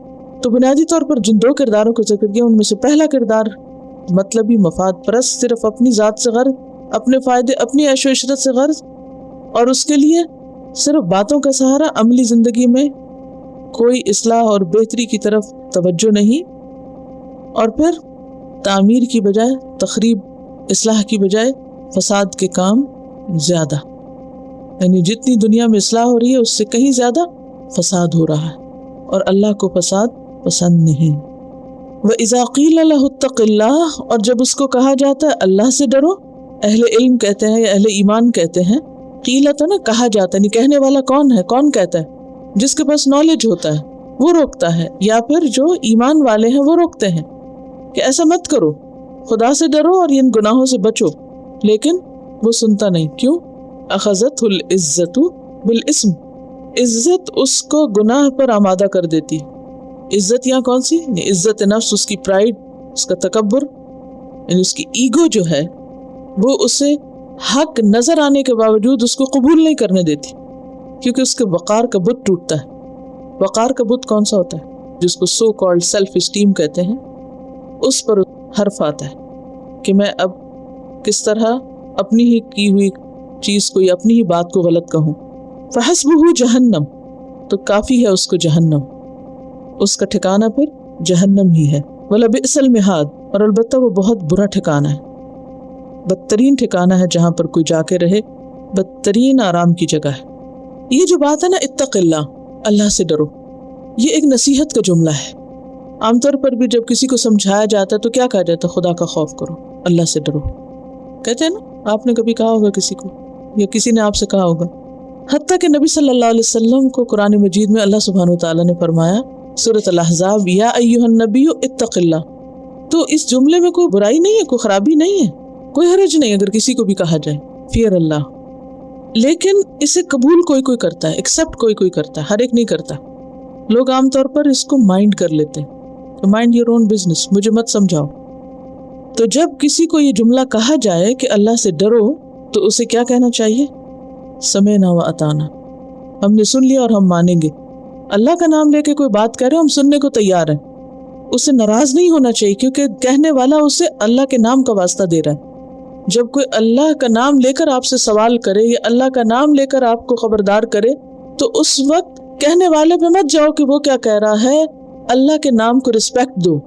تو بنیادی طور پر جن 2 کرداروں کو ذکر کیا، ان میں سے پہلا کردار مطلبی مفاد پرست، صرف اپنی ذات سے غرض، اپنے فائدے، اپنی عیش و عشرت سے غرض، اور اس کے لیے صرف باتوں کا سہارا، عملی زندگی میں کوئی اصلاح اور بہتری کی طرف توجہ نہیں، اور پھر تعمیر کی بجائے تخریب، اصلاح کی بجائے فساد کے کام زیادہ، یعنی جتنی دنیا میں اصلاح ہو رہی ہے اس سے کہیں زیادہ فساد ہو رہا ہے، اور اللہ کو فساد پسند نہیں۔ وَإِذَا قِيلَ لَهُ اتَّقِ اللَّهَ، اور جب اس کو کہا جاتا ہے اللہ سے ڈرو، اہل علم کہتے ہیں یا اہل ایمان کہتے ہیں، قیل تو نا کہا جاتا ہے، نہیں کہنے والا کون ہے؟ کون کہتا ہے؟ جس کے پاس نالج ہوتا ہے وہ روکتا ہے، یا پھر جو ایمان والے ہیں وہ روکتے ہیں کہ ایسا مت کرو، خدا سے ڈرو اور ان گناہوں سے بچو، لیکن وہ سنتا نہیں۔ کیوں؟ اخذتہ العزت بالاسم، عزت اس کو گناہ پر آمادہ کر دیتی۔ عزت یہاں کون سی؟ عزت نفس، اس کی پرائیڈ، اس کا تکبر، یعنی اس کی ایگو جو ہے وہ اسے حق نظر آنے کے باوجود اس کو قبول نہیں کرنے دیتی، کیونکہ اس کے وقار کا بت ٹوٹتا ہے۔ وقار کا بت کون سا ہوتا ہے؟ جس کو سو کالڈ سیلف اسٹیم کہتے ہیں، اس پر حرف آتا ہے کہ میں اب کس طرح اپنی ہی کی ہوئی چیز کو یا اپنی ہی بات کو غلط کہوں۔ فحسبہ جہنم، تو کافی ہے اس کو جہنم، اس کا ٹھکانہ پھر جہنم ہی ہے۔ وَلَبِئْسَ الْمِہَادُ، اور البتہ وہ بہت برا ٹھکانہ ہے، بدترین ٹھکانہ ہے جہاں پر کوئی جا کے رہے، بدترین آرام کی جگہ ہے۔ یہ جو بات ہے نا اتق اللہ، اللہ سے ڈرو، یہ ایک نصیحت کا جملہ ہے۔ عام طور پر بھی جب کسی کو سمجھایا جاتا ہے تو کیا کہا جاتا ہے؟ خدا کا خوف کرو، اللہ سے ڈرو، کہتے ہیں نا؟ آپ نے کبھی کہا ہوگا کسی کو، یا کسی نے آپ سے کہا ہوگا۔ حتیٰ کہ نبی صلی اللہ علیہ وسلم کو قرآن مجید میں اللہ سبحانہ وتعالیٰ نے فرمایا سورۃ الاحزاب، یا ایھا النبی اتق اللہ، تو اس جملے میں کوئی برائی نہیں ہے، کوئی خرابی نہیں ہے، کوئی حرج نہیں اگر کسی کو بھی کہا جائے فیئر اللہ، لیکن اسے قبول کوئی کوئی کرتا ہے، ایکسیپٹ کوئی کوئی کرتا ہے، ہر ایک نہیں کرتا۔ لوگ عام طور پر اس کو مائنڈ کر لیتے ہیں کہ مائنڈ یور اون بزنس، مجھے مت سمجھاؤ۔ تو جب کسی کو یہ جملہ کہا جائے کہ اللہ سے ڈرو، تو اسے کیا کہنا چاہیے؟ سمعنا و اطعنا، ہم نے سن لیا اور ہم مانیں گے۔ اللہ کا نام لے کے کوئی بات کہہ رہے ہم سننے کو تیار ہیں، اسے ناراض نہیں ہونا چاہیے، کیونکہ کہنے والا اسے اللہ کے نام کا واسطہ دے رہا ہے۔ جب کوئی اللہ کا نام لے کر آپ سے سوال کرے یا اللہ کا نام لے کر آپ کو خبردار کرے، تو اس وقت کہنے والے پہ مت جاؤ کہ وہ کیا کہہ رہا ہے، اللہ کے نام کو رسپیکٹ دو،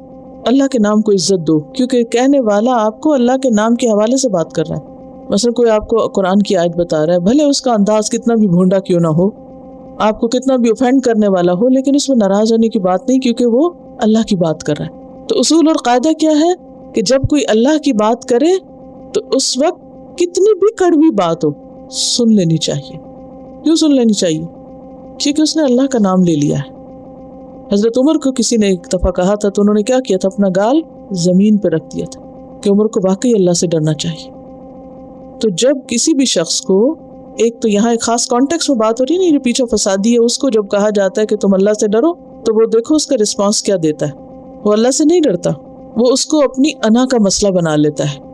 اللہ کے نام کو عزت دو، کیونکہ کہنے والا آپ کو اللہ کے نام کے حوالے سے بات کر رہا ہے۔ مثلا کوئی آپ کو قرآن کی آیت بتا رہا ہے، بھلے اس کا انداز کتنا بھی بھونڈا کیوں نہ ہو، آپ کو کتنا بھی اوفینڈ کرنے والا ہو، لیکن اس میں ناراض ہونے کی بات نہیں، کیونکہ وہ اللہ کی بات کر رہا ہے۔ تو اصول اور قاعدہ کیا ہے کہ جب کوئی اللہ کی بات کرے تو اس وقت کتنی بھی کڑوی بات ہو سن لینی چاہیے۔ کیوں سن لینی چاہیے؟ کیونکہ اس نے اللہ کا نام لے لیا ہے۔ حضرت عمر کو کسی نے ایک دفعہ کہا تھا تو انہوں نے کیا کیا تھا؟ اپنا گال زمین پہ رکھ دیا تھا کہ عمر کو واقعی اللہ سے ڈرنا چاہیے۔ تو جب کسی بھی شخص کو، ایک تو یہاں ایک خاص کانٹیکس میں بات ہو رہی ہے نا، یہ پیچھے فسادی ہے، اس کو جب کہا جاتا ہے کہ تم اللہ سے ڈرو، تو وہ دیکھو اس کا رسپانس کیا دیتا ہے۔ وہ اللہ سے نہیں ڈرتا، وہ اس کو اپنی انا کا مسئلہ بنا لیتا ہے،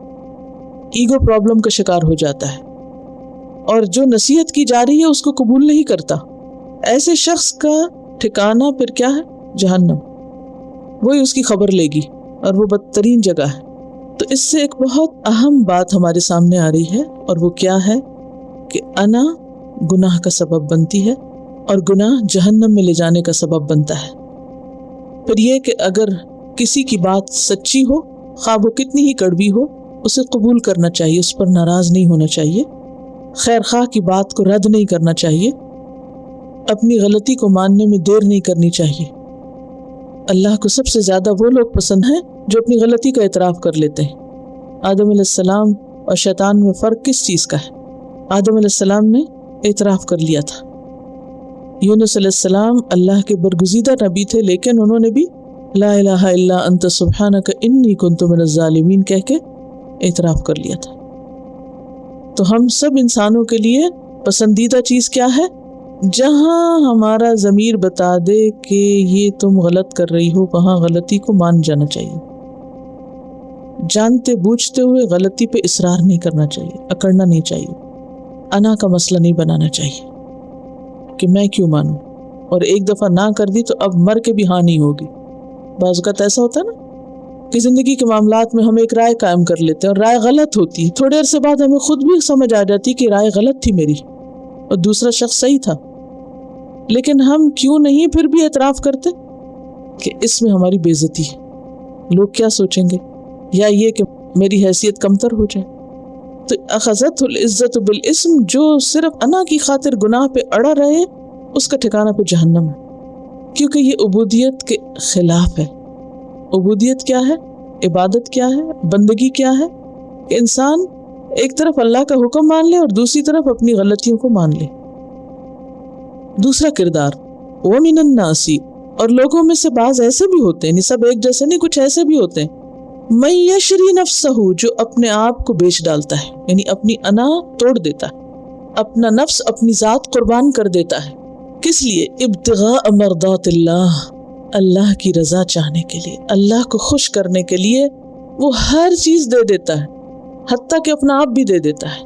ایگو پرابلم کا شکار ہو جاتا ہے، اور جو نصیحت کی جا رہی ہے اس کو قبول نہیں کرتا۔ ایسے شخص کا ٹھکانہ پھر کیا ہے؟ جہنم، وہی اس کی خبر لے گی، اور وہ بدترین جگہ ہے۔ تو اس سے ایک بہت اہم بات ہمارے سامنے آ رہی ہے، اور وہ کیا ہے کہ انا گناہ کا سبب بنتی ہے، اور گناہ جہنم میں لے جانے کا سبب بنتا ہے۔ پھر یہ کہ اگر کسی کی بات سچی ہو، خواہ وہ کتنی ہی کڑوی ہو، اسے قبول کرنا چاہیے، اس پر ناراض نہیں ہونا چاہیے، خیر خواہ کی بات کو رد نہیں کرنا چاہیے، اپنی غلطی کو ماننے میں دیر نہیں کرنی چاہیے۔ اللہ کو سب سے زیادہ وہ لوگ پسند ہیں جو اپنی غلطی کا اعتراف کر لیتے ہیں۔ آدم علیہ السلام اور شیطان میں فرق کس چیز کا ہے؟ آدم علیہ السلام نے اعتراف کر لیا تھا، یونس علیہ السلام اللہ کے برگزیدہ نبی تھے، لیکن انہوں نے بھی لا الہ الا انت سبحانک انی کنت من الظالمین کہہ کے اعتراف کر لیا تھا۔ تو ہم سب انسانوں کے لیے پسندیدہ چیز کیا ہے؟ جہاں ہمارا ضمیر بتا دے کہ یہ تم غلط کر رہی ہو، وہاں غلطی کو مان جانا چاہیے، جانتے بوجھتے ہوئے غلطی پہ اصرار نہیں کرنا چاہیے، اکڑنا نہیں چاہیے، انا کا مسئلہ نہیں بنانا چاہیے کہ میں کیوں مانوں، اور ایک دفعہ نہ کر دی تو اب مر کے بھی ہاں نہیں ہوگی۔ بعض اوقات ایسا ہوتا ہے نا کہ زندگی کے معاملات میں ہم ایک رائے قائم کر لیتے ہیں اور رائے غلط ہوتی ہے، تھوڑی دیر سے بعد ہمیں خود بھی سمجھ آ جاتی کہ رائے غلط تھی میری اور دوسرا شخص صحیح تھا، لیکن ہم کیوں نہیں پھر بھی اعتراف کرتے کہ اس میں ہماری بے عزتی ہے، لوگ کیا سوچیں گے، یا یہ کہ میری حیثیت کمتر ہو جائے۔ تو اخذت العزت بالاسم، جو صرف انا کی خاطر گناہ پہ اڑا رہے اس کا ٹھکانہ پہ جہنم ہے، کیونکہ یہ عبودیت کے خلاف ہے۔ عبودیت کیا ہے؟ عبادت کیا ہے؟ بندگی کیا ہے؟ کہ انسان ایک طرف اللہ کا حکم مان لے اور دوسری طرف اپنی غلطیوں کو مان لے۔ دوسرا کردار وَمِنَ النَّاسِ، اور لوگوں میں سے بعض ایسے بھی ہوتے ہیں، سب ایک جیسے نہیں، کچھ ایسے بھی ہوتے ہیں، مَن یشری نفسہ، جو اپنے آپ کو بیچ ڈالتا ہے، یعنی اپنی انا توڑ دیتا ہے، اپنا نفس، اپنی ذات قربان کر دیتا ہے۔ کس لیے؟ ابتغاء مرضات اللہ، اللہ کی رضا چاہنے کے لیے، اللہ کو خوش کرنے کے لیے وہ ہر چیز دے دیتا ہے، حتیٰ کہ اپنا آپ بھی دے دیتا ہے،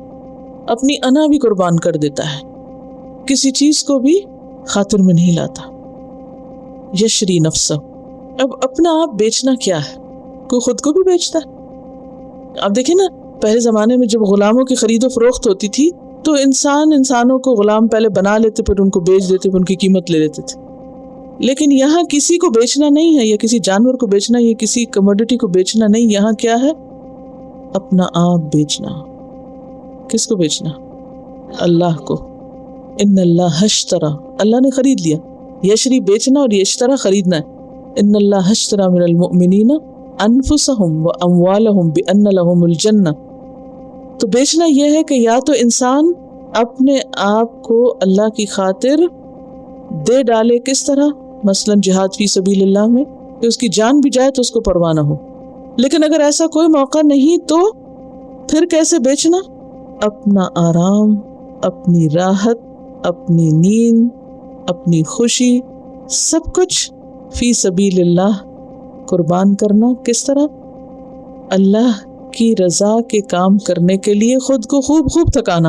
اپنی انا بھی قربان کر دیتا ہے، کسی چیز کو بھی خاطر میں نہیں لاتا۔ یشری نفسہ، اب اپنا آپ بیچنا کیا ہے؟ کوئی خود کو بھی بیچتا ہے؟ آپ دیکھیں نا، پہلے زمانے میں جب غلاموں کی خرید و فروخت ہوتی تھی تو انسانوں کو غلام پہلے بنا لیتے، پھر ان کو بیچ دیتے، پھر ان کی قیمت لے لیتے تھے۔ لیکن یہاں کسی کو بیچنا نہیں ہے، یا کسی جانور کو بیچنا، یا کسی کموڈٹی کو بیچنا نہیں، یہاں کیا ہے؟ اپنا آپ بیچنا۔ کس کو بیچنا؟ اللہ کو۔ ان اللہ اشترى، اللہ نے خرید لیا۔ یشری بیچنا اور یشترا خریدنا ہے۔ ان اللہ اشترى من المؤمنین انفسهم واموالهم بان لهم الجنہ۔ تو بیچنا یہ ہے کہ یا تو انسان اپنے آپ کو اللہ کی خاطر دے ڈالے، کس طرح؟ مثلا جہاد فی سبیل اللہ میں کہ اس کی جان بھی جائے تو اس کو پرواہ نہ ہو، لیکن اگر ایسا کوئی موقع نہیں تو پھر کیسے بیچنا؟ اپنا آرام، اپنی راحت، اپنی نیند، اپنی خوشی، سب کچھ فی سبیل اللہ قربان کرنا۔ کس طرح؟ اللہ کی رضا کے کام کرنے کے لیے خود کو خوب تھکانا۔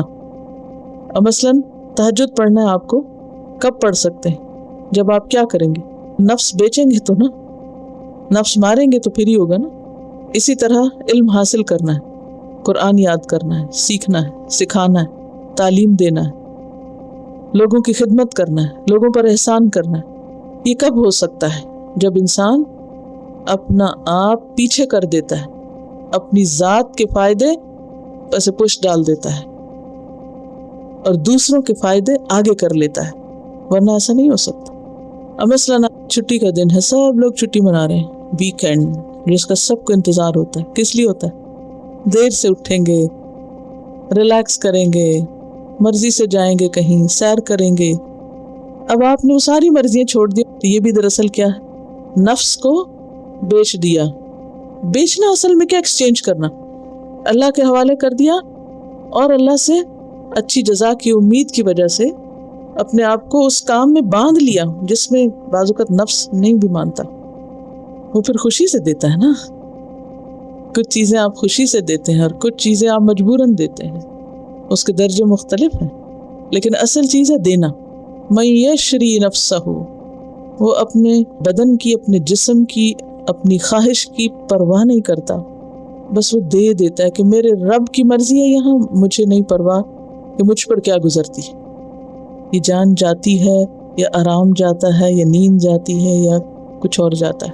اب مثلا تہجد پڑھنا ہے آپ کو، کب پڑھ سکتے ہیں؟ جب آپ کیا کریں گے؟ نفس بیچیں گے تو نا، نفس ماریں گے تو پھر ہی ہوگا نا۔ اسی طرح علم حاصل کرنا ہے، قرآن یاد کرنا ہے، سیکھنا ہے، سکھانا ہے، تعلیم دینا ہے، لوگوں کی خدمت کرنا ہے، لوگوں پر احسان کرنا ہے۔ یہ کب ہو سکتا ہے؟ جب انسان اپنا آپ پیچھے کر دیتا ہے، اپنی ذات کے فائدے اسے پش ڈال دیتا ہے اور دوسروں کے فائدے آگے کر لیتا ہے، ورنہ ایسا نہیں ہو سکتا۔ اب مثلاً چھٹی کا دن ہے، سب لوگ چھٹی منا رہے ہیں، ویکینڈ جس کا سب کو انتظار ہوتا ہے۔ کس لیے ہوتا ہے؟ دیر سے اٹھیں گے، ریلیکس کریں گے، مرضی سے جائیں گے، کہیں سیر کریں گے۔ اب آپ نے وہ ساری مرضیاں چھوڑ دی، تو یہ بھی دراصل کیا ہے؟ نفس کو بیچ دیا۔ بیچنا اصل میں کیا؟ ایکسچینج کرنا، اللہ کے حوالے کر دیا اور اللہ سے اچھی جزا کی امید کی وجہ سے اپنے آپ کو اس کام میں باندھ لیا جس میں بعض اوقات نفس نہیں بھی مانتا۔ وہ پھر خوشی سے دیتا ہے نا، کچھ چیزیں آپ خوشی سے دیتے ہیں اور کچھ چیزیں آپ مجبوراً دیتے ہیں، اس کے درجے مختلف ہیں، لیکن اصل چیز ہے دینا۔ من یشری نفسہ، وہ اپنے بدن کی، اپنے جسم کی، اپنی خواہش کی پرواہ نہیں کرتا، بس وہ دے دیتا ہے کہ میرے رب کی مرضی ہے، یہاں مجھے نہیں پرواہ کہ مجھ پر کیا گزرتی ہے، یہ جان جاتی ہے یا آرام جاتا ہے یا نیند جاتی ہے یا کچھ اور جاتا ہے،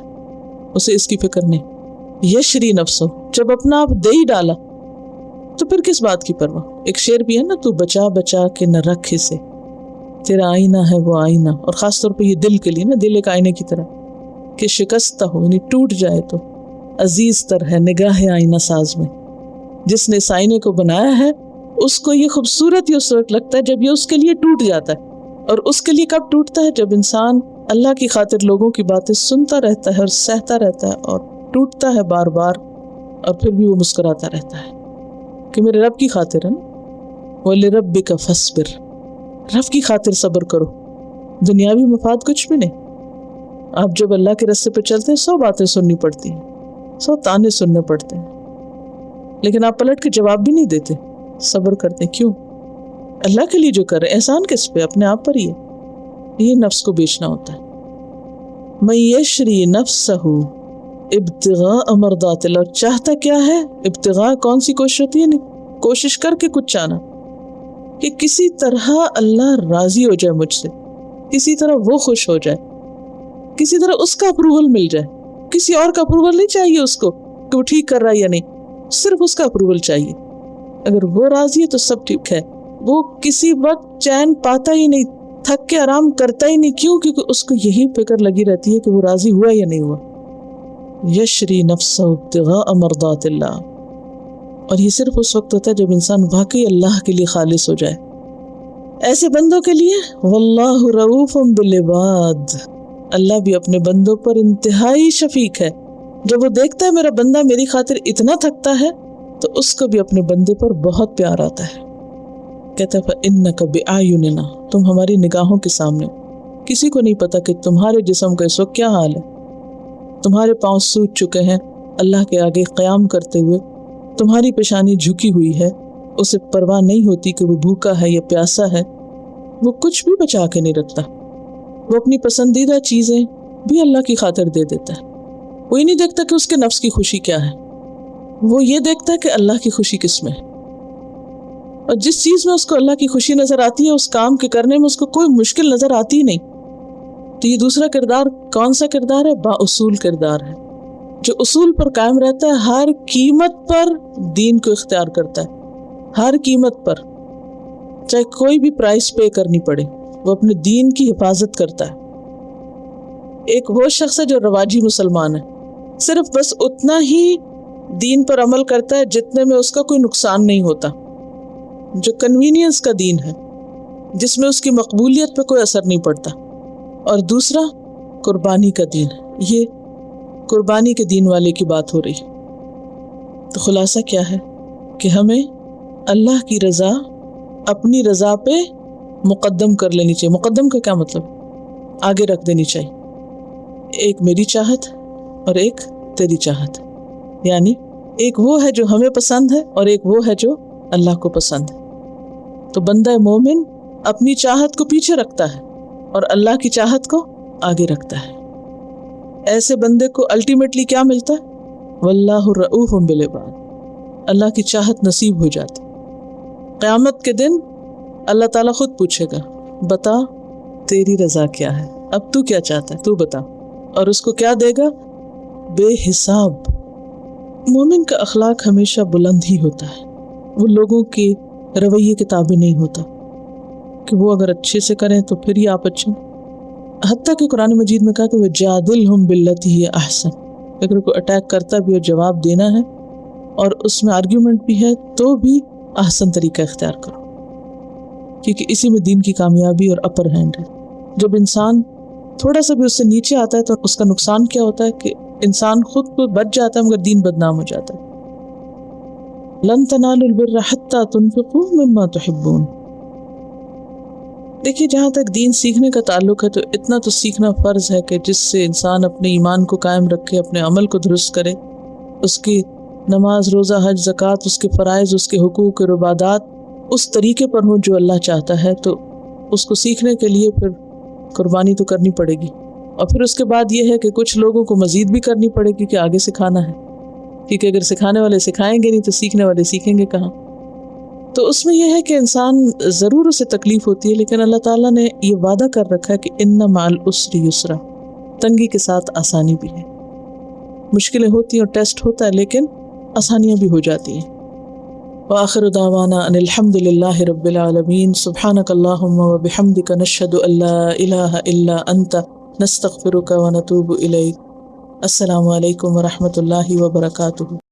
اسے اس کی فکر نہیں۔ یشری نفسو، جب اپنا آپ دے ہی ڈالا تو پھر کس بات کی پرواہ۔ ایک شعر بھی ہے نا، تو بچا بچا کے نہ رکھ اسے، تیرا آئینہ ہے وہ آئینہ، اور خاص طور پہ یہ دل کے لیے نا، دل ایک آئینے کی طرح کہ شکستہ ہو یعنی ٹوٹ جائے تو عزیز تر ہے نگاہ آئینہ ساز میں۔ جس نے اس آئینے کو بنایا ہے اس کو یہ خوبصورت ہی اس وقت لگتا ہے جب یہ اس کے لیے ٹوٹ جاتا ہے، اور اس کے لیے کب ٹوٹتا ہے؟ جب انسان اللہ کی خاطر لوگوں کی باتیں سنتا رہتا ہے اور سہتا رہتا ہے اور ٹوٹتا ہے بار بار، اور پھر بھی وہ مسکراتا رہتا ہے کہ میرے رب کی خاطر ہے نا، وَلِرَبِّكَ فَاصْبِرْ، رب کی خاطر صبر کرو۔ دنیاوی مفاد کچھ بھی نہیں۔ آپ جب اللہ کے راستے پہ چلتے ہیں 100 باتیں سننی پڑتی ہیں، 100 تانے سننے پڑتے ہیں، لیکن آپ پلٹ کے جواب بھی نہیں دیتے، صبر کرتے ہیں۔ کیوں؟ اللہ کے لیے جو کر رہے، احسان کس پہ؟ اپنے آپ پر ہی ہے۔ یہ نفس کو بیچنا ہوتا ہے۔ مَن یشری نفسہ ابتغاء مرضات اللہ، چاہتا کیا ہے؟ ابتغاء کون سی کوشش ہوتی ہے؟ کوشش کر کے کچھ چاہنا کہ کسی طرح اللہ راضی ہو جائے مجھ سے، کسی طرح وہ خوش ہو جائے، کسی طرح اس کا اپروول مل جائے۔ کسی اور کا اپروول نہیں چاہیے اس کو کہ وہ ٹھیک کر رہا ہے یا نہیں، صرف اس کا اپروول چاہیے۔ اگر وہ راضی ہے تو سب ٹھیک ہے۔ وہ کسی وقت چین پاتا ہی نہیں، تھک کے آرام کرتا ہی نہیں۔ کیوں؟ کیونکہ اس کو یہی فکر لگی رہتی ہے کہ وہ راضی ہوا یا نہیں ہوا۔ یشری نفسہ ابتغاء مرضات اللہ، اور یہ صرف اس وقت ہوتا ہے جب انسان واقعی اللہ کے لیے خالص ہو جائے۔ ایسے بندوں کے لیے واللہ رؤوف بالعباد، اللہ بھی اپنے بندوں پر انتہائی شفیق ہے۔ جب وہ دیکھتا ہے میرا بندہ میری خاطر اتنا تھکتا ہے تو اس کو بھی اپنے بندے پر بہت پیار آتا ہے۔ کہتا ہے فَإِنَّكَ بِأَعْيُنِنَا، تم ہماری نگاہوں کے سامنے ہو۔ کسی کو نہیں پتا کہ تمہارے جسم کا اس وقت کیا حال ہے۔ تمہارے پاؤں سوج چکے ہیں اللہ کے آگے قیام کرتے ہوئے، تمہاری پیشانی جھکی ہوئی ہے، اسے پرواہ نہیں ہوتی کہ وہ بھوکا ہے یا پیاسا ہے، وہ کچھ بھی بچا کے نہیں رکھتا۔ وہ اپنی پسندیدہ چیزیں بھی اللہ کی خاطر دے دیتا ہے۔ وہ یہ نہیں دیکھتا کہ اس کے نفس کی خوشی کیا ہے، وہ یہ دیکھتا ہے کہ اللہ کی خوشی کس میں ہے، اور جس چیز میں اس کو اللہ کی خوشی نظر آتی ہے اس کام کے کرنے میں اس کو کوئی مشکل نظر آتی ہی نہیں۔ تو یہ دوسرا کردار کون سا کردار ہے؟ با اصول کردار ہے، جو اصول پر قائم رہتا ہے، ہر قیمت پر دین کو اختیار کرتا ہے، ہر قیمت پر، چاہے کوئی بھی پرائس پے کرنی پڑے، وہ اپنے دین کی حفاظت کرتا ہے۔ ایک وہ شخص ہے جو رواجی مسلمان ہے، صرف بس اتنا ہی دین پر عمل کرتا ہے جتنے میں اس کا کوئی نقصان نہیں ہوتا، جو کنوینئنس کا دین ہے، جس میں اس کی مقبولیت پہ کوئی اثر نہیں پڑتا۔ اور دوسرا قربانی کا دین ہے، یہ قربانی کے دین والے کی بات ہو رہی۔ تو خلاصہ کیا ہے کہ ہمیں اللہ کی رضا اپنی رضا پہ مقدم کر لینی چاہیے۔ مقدم کا کیا مطلب؟ آگے رکھ دینی چاہیے۔ ایک میری چاہت اور ایک تیری چاہت، یعنی ایک وہ ہے جو ہمیں پسند ہے اور ایک وہ ہے جو اللہ کو پسند ہے۔ تو بندہ مومن اپنی چاہت کو پیچھے رکھتا ہے اور اللہ کی چاہت کو آگے رکھتا ہے۔ ایسے بندے کو الٹیمیٹلی کیا ملتا ہے؟ واللہ رؤوف بالعباد، اللہ کی چاہت نصیب ہو جاتی۔ قیامت کے دن اللہ تعالیٰ خود پوچھے گا بتا تیری رضا کیا ہے، اب تو کیا چاہتا ہے تو بتا، اور اس کو کیا دے گا؟ بے حساب۔ مومن کا اخلاق ہمیشہ بلند ہی ہوتا ہے، وہ لوگوں کے رویے کے تابع نہیں ہوتا کہ وہ اگر اچھے سے کریں تو پھر ہی آپ اچھے۔ حتیٰ کہ قرآن مجید میں کہا کہ وَجَادِلْهُمْ بِالَّتِي هِيَ أَحْسَنُ، اگر کوئی اٹیک کرتا بھی اور جواب دینا ہے اور اس میں آرگیومنٹ بھی ہے تو بھی احسن طریقہ اختیار کرو، کیونکہ اسی میں دین کی کامیابی اور اپر ہینڈ ہے۔ جب انسان تھوڑا سا بھی اس سے نیچے آتا ہے تو اس کا نقصان کیا ہوتا ہے کہ انسان خود کو بچ جاتا ہے مگر دین بدنام ہو جاتا ہے۔ لَن تَنَالُوا الْبِرَّ حَتَّى تُنْفِقُوا مِمَّا تُحِبُّونَ۔ دیکھیے جہاں تک دین سیکھنے کا تعلق ہے تو اتنا تو سیکھنا فرض ہے کہ جس سے انسان اپنے ایمان کو قائم رکھے، اپنے عمل کو درست کرے، اس کی نماز، روزہ، حج، زکوٰۃ، اس کے فرائض، اس کے حقوق اور عبادات اس طریقے پر ہوں جو اللہ چاہتا ہے۔ تو اس کو سیکھنے کے لیے پھر قربانی تو کرنی پڑے گی، اور پھر اس کے بعد یہ ہے کہ کچھ لوگوں کو مزید بھی کرنی پڑے گی کہ آگے سکھانا ہے، کیونکہ اگر سکھانے والے سکھائیں گے نہیں تو سیکھنے والے سیکھیں گے کہاں۔ تو اس میں یہ ہے کہ انسان ضرور اسے تکلیف ہوتی ہے، لیکن اللہ تعالیٰ نے یہ وعدہ کر رکھا ہے کہ ان مع العسر یسرا، تنگی کے ساتھ آسانی بھی ہے. مشکلیں ہوتی ہیں اور ٹیسٹ ہوتا ہے، لیکن آسانیاں بھی ہو جاتی ہیں. وآخر دعوانا ان الحمد للہ رب العالمین. سبحانک اللہم وبحمدک نشہد ان لا الہ الا انت نستغفرک ونتوب الیک. السلام علیکم ورحمۃ اللہ وبرکاتہ.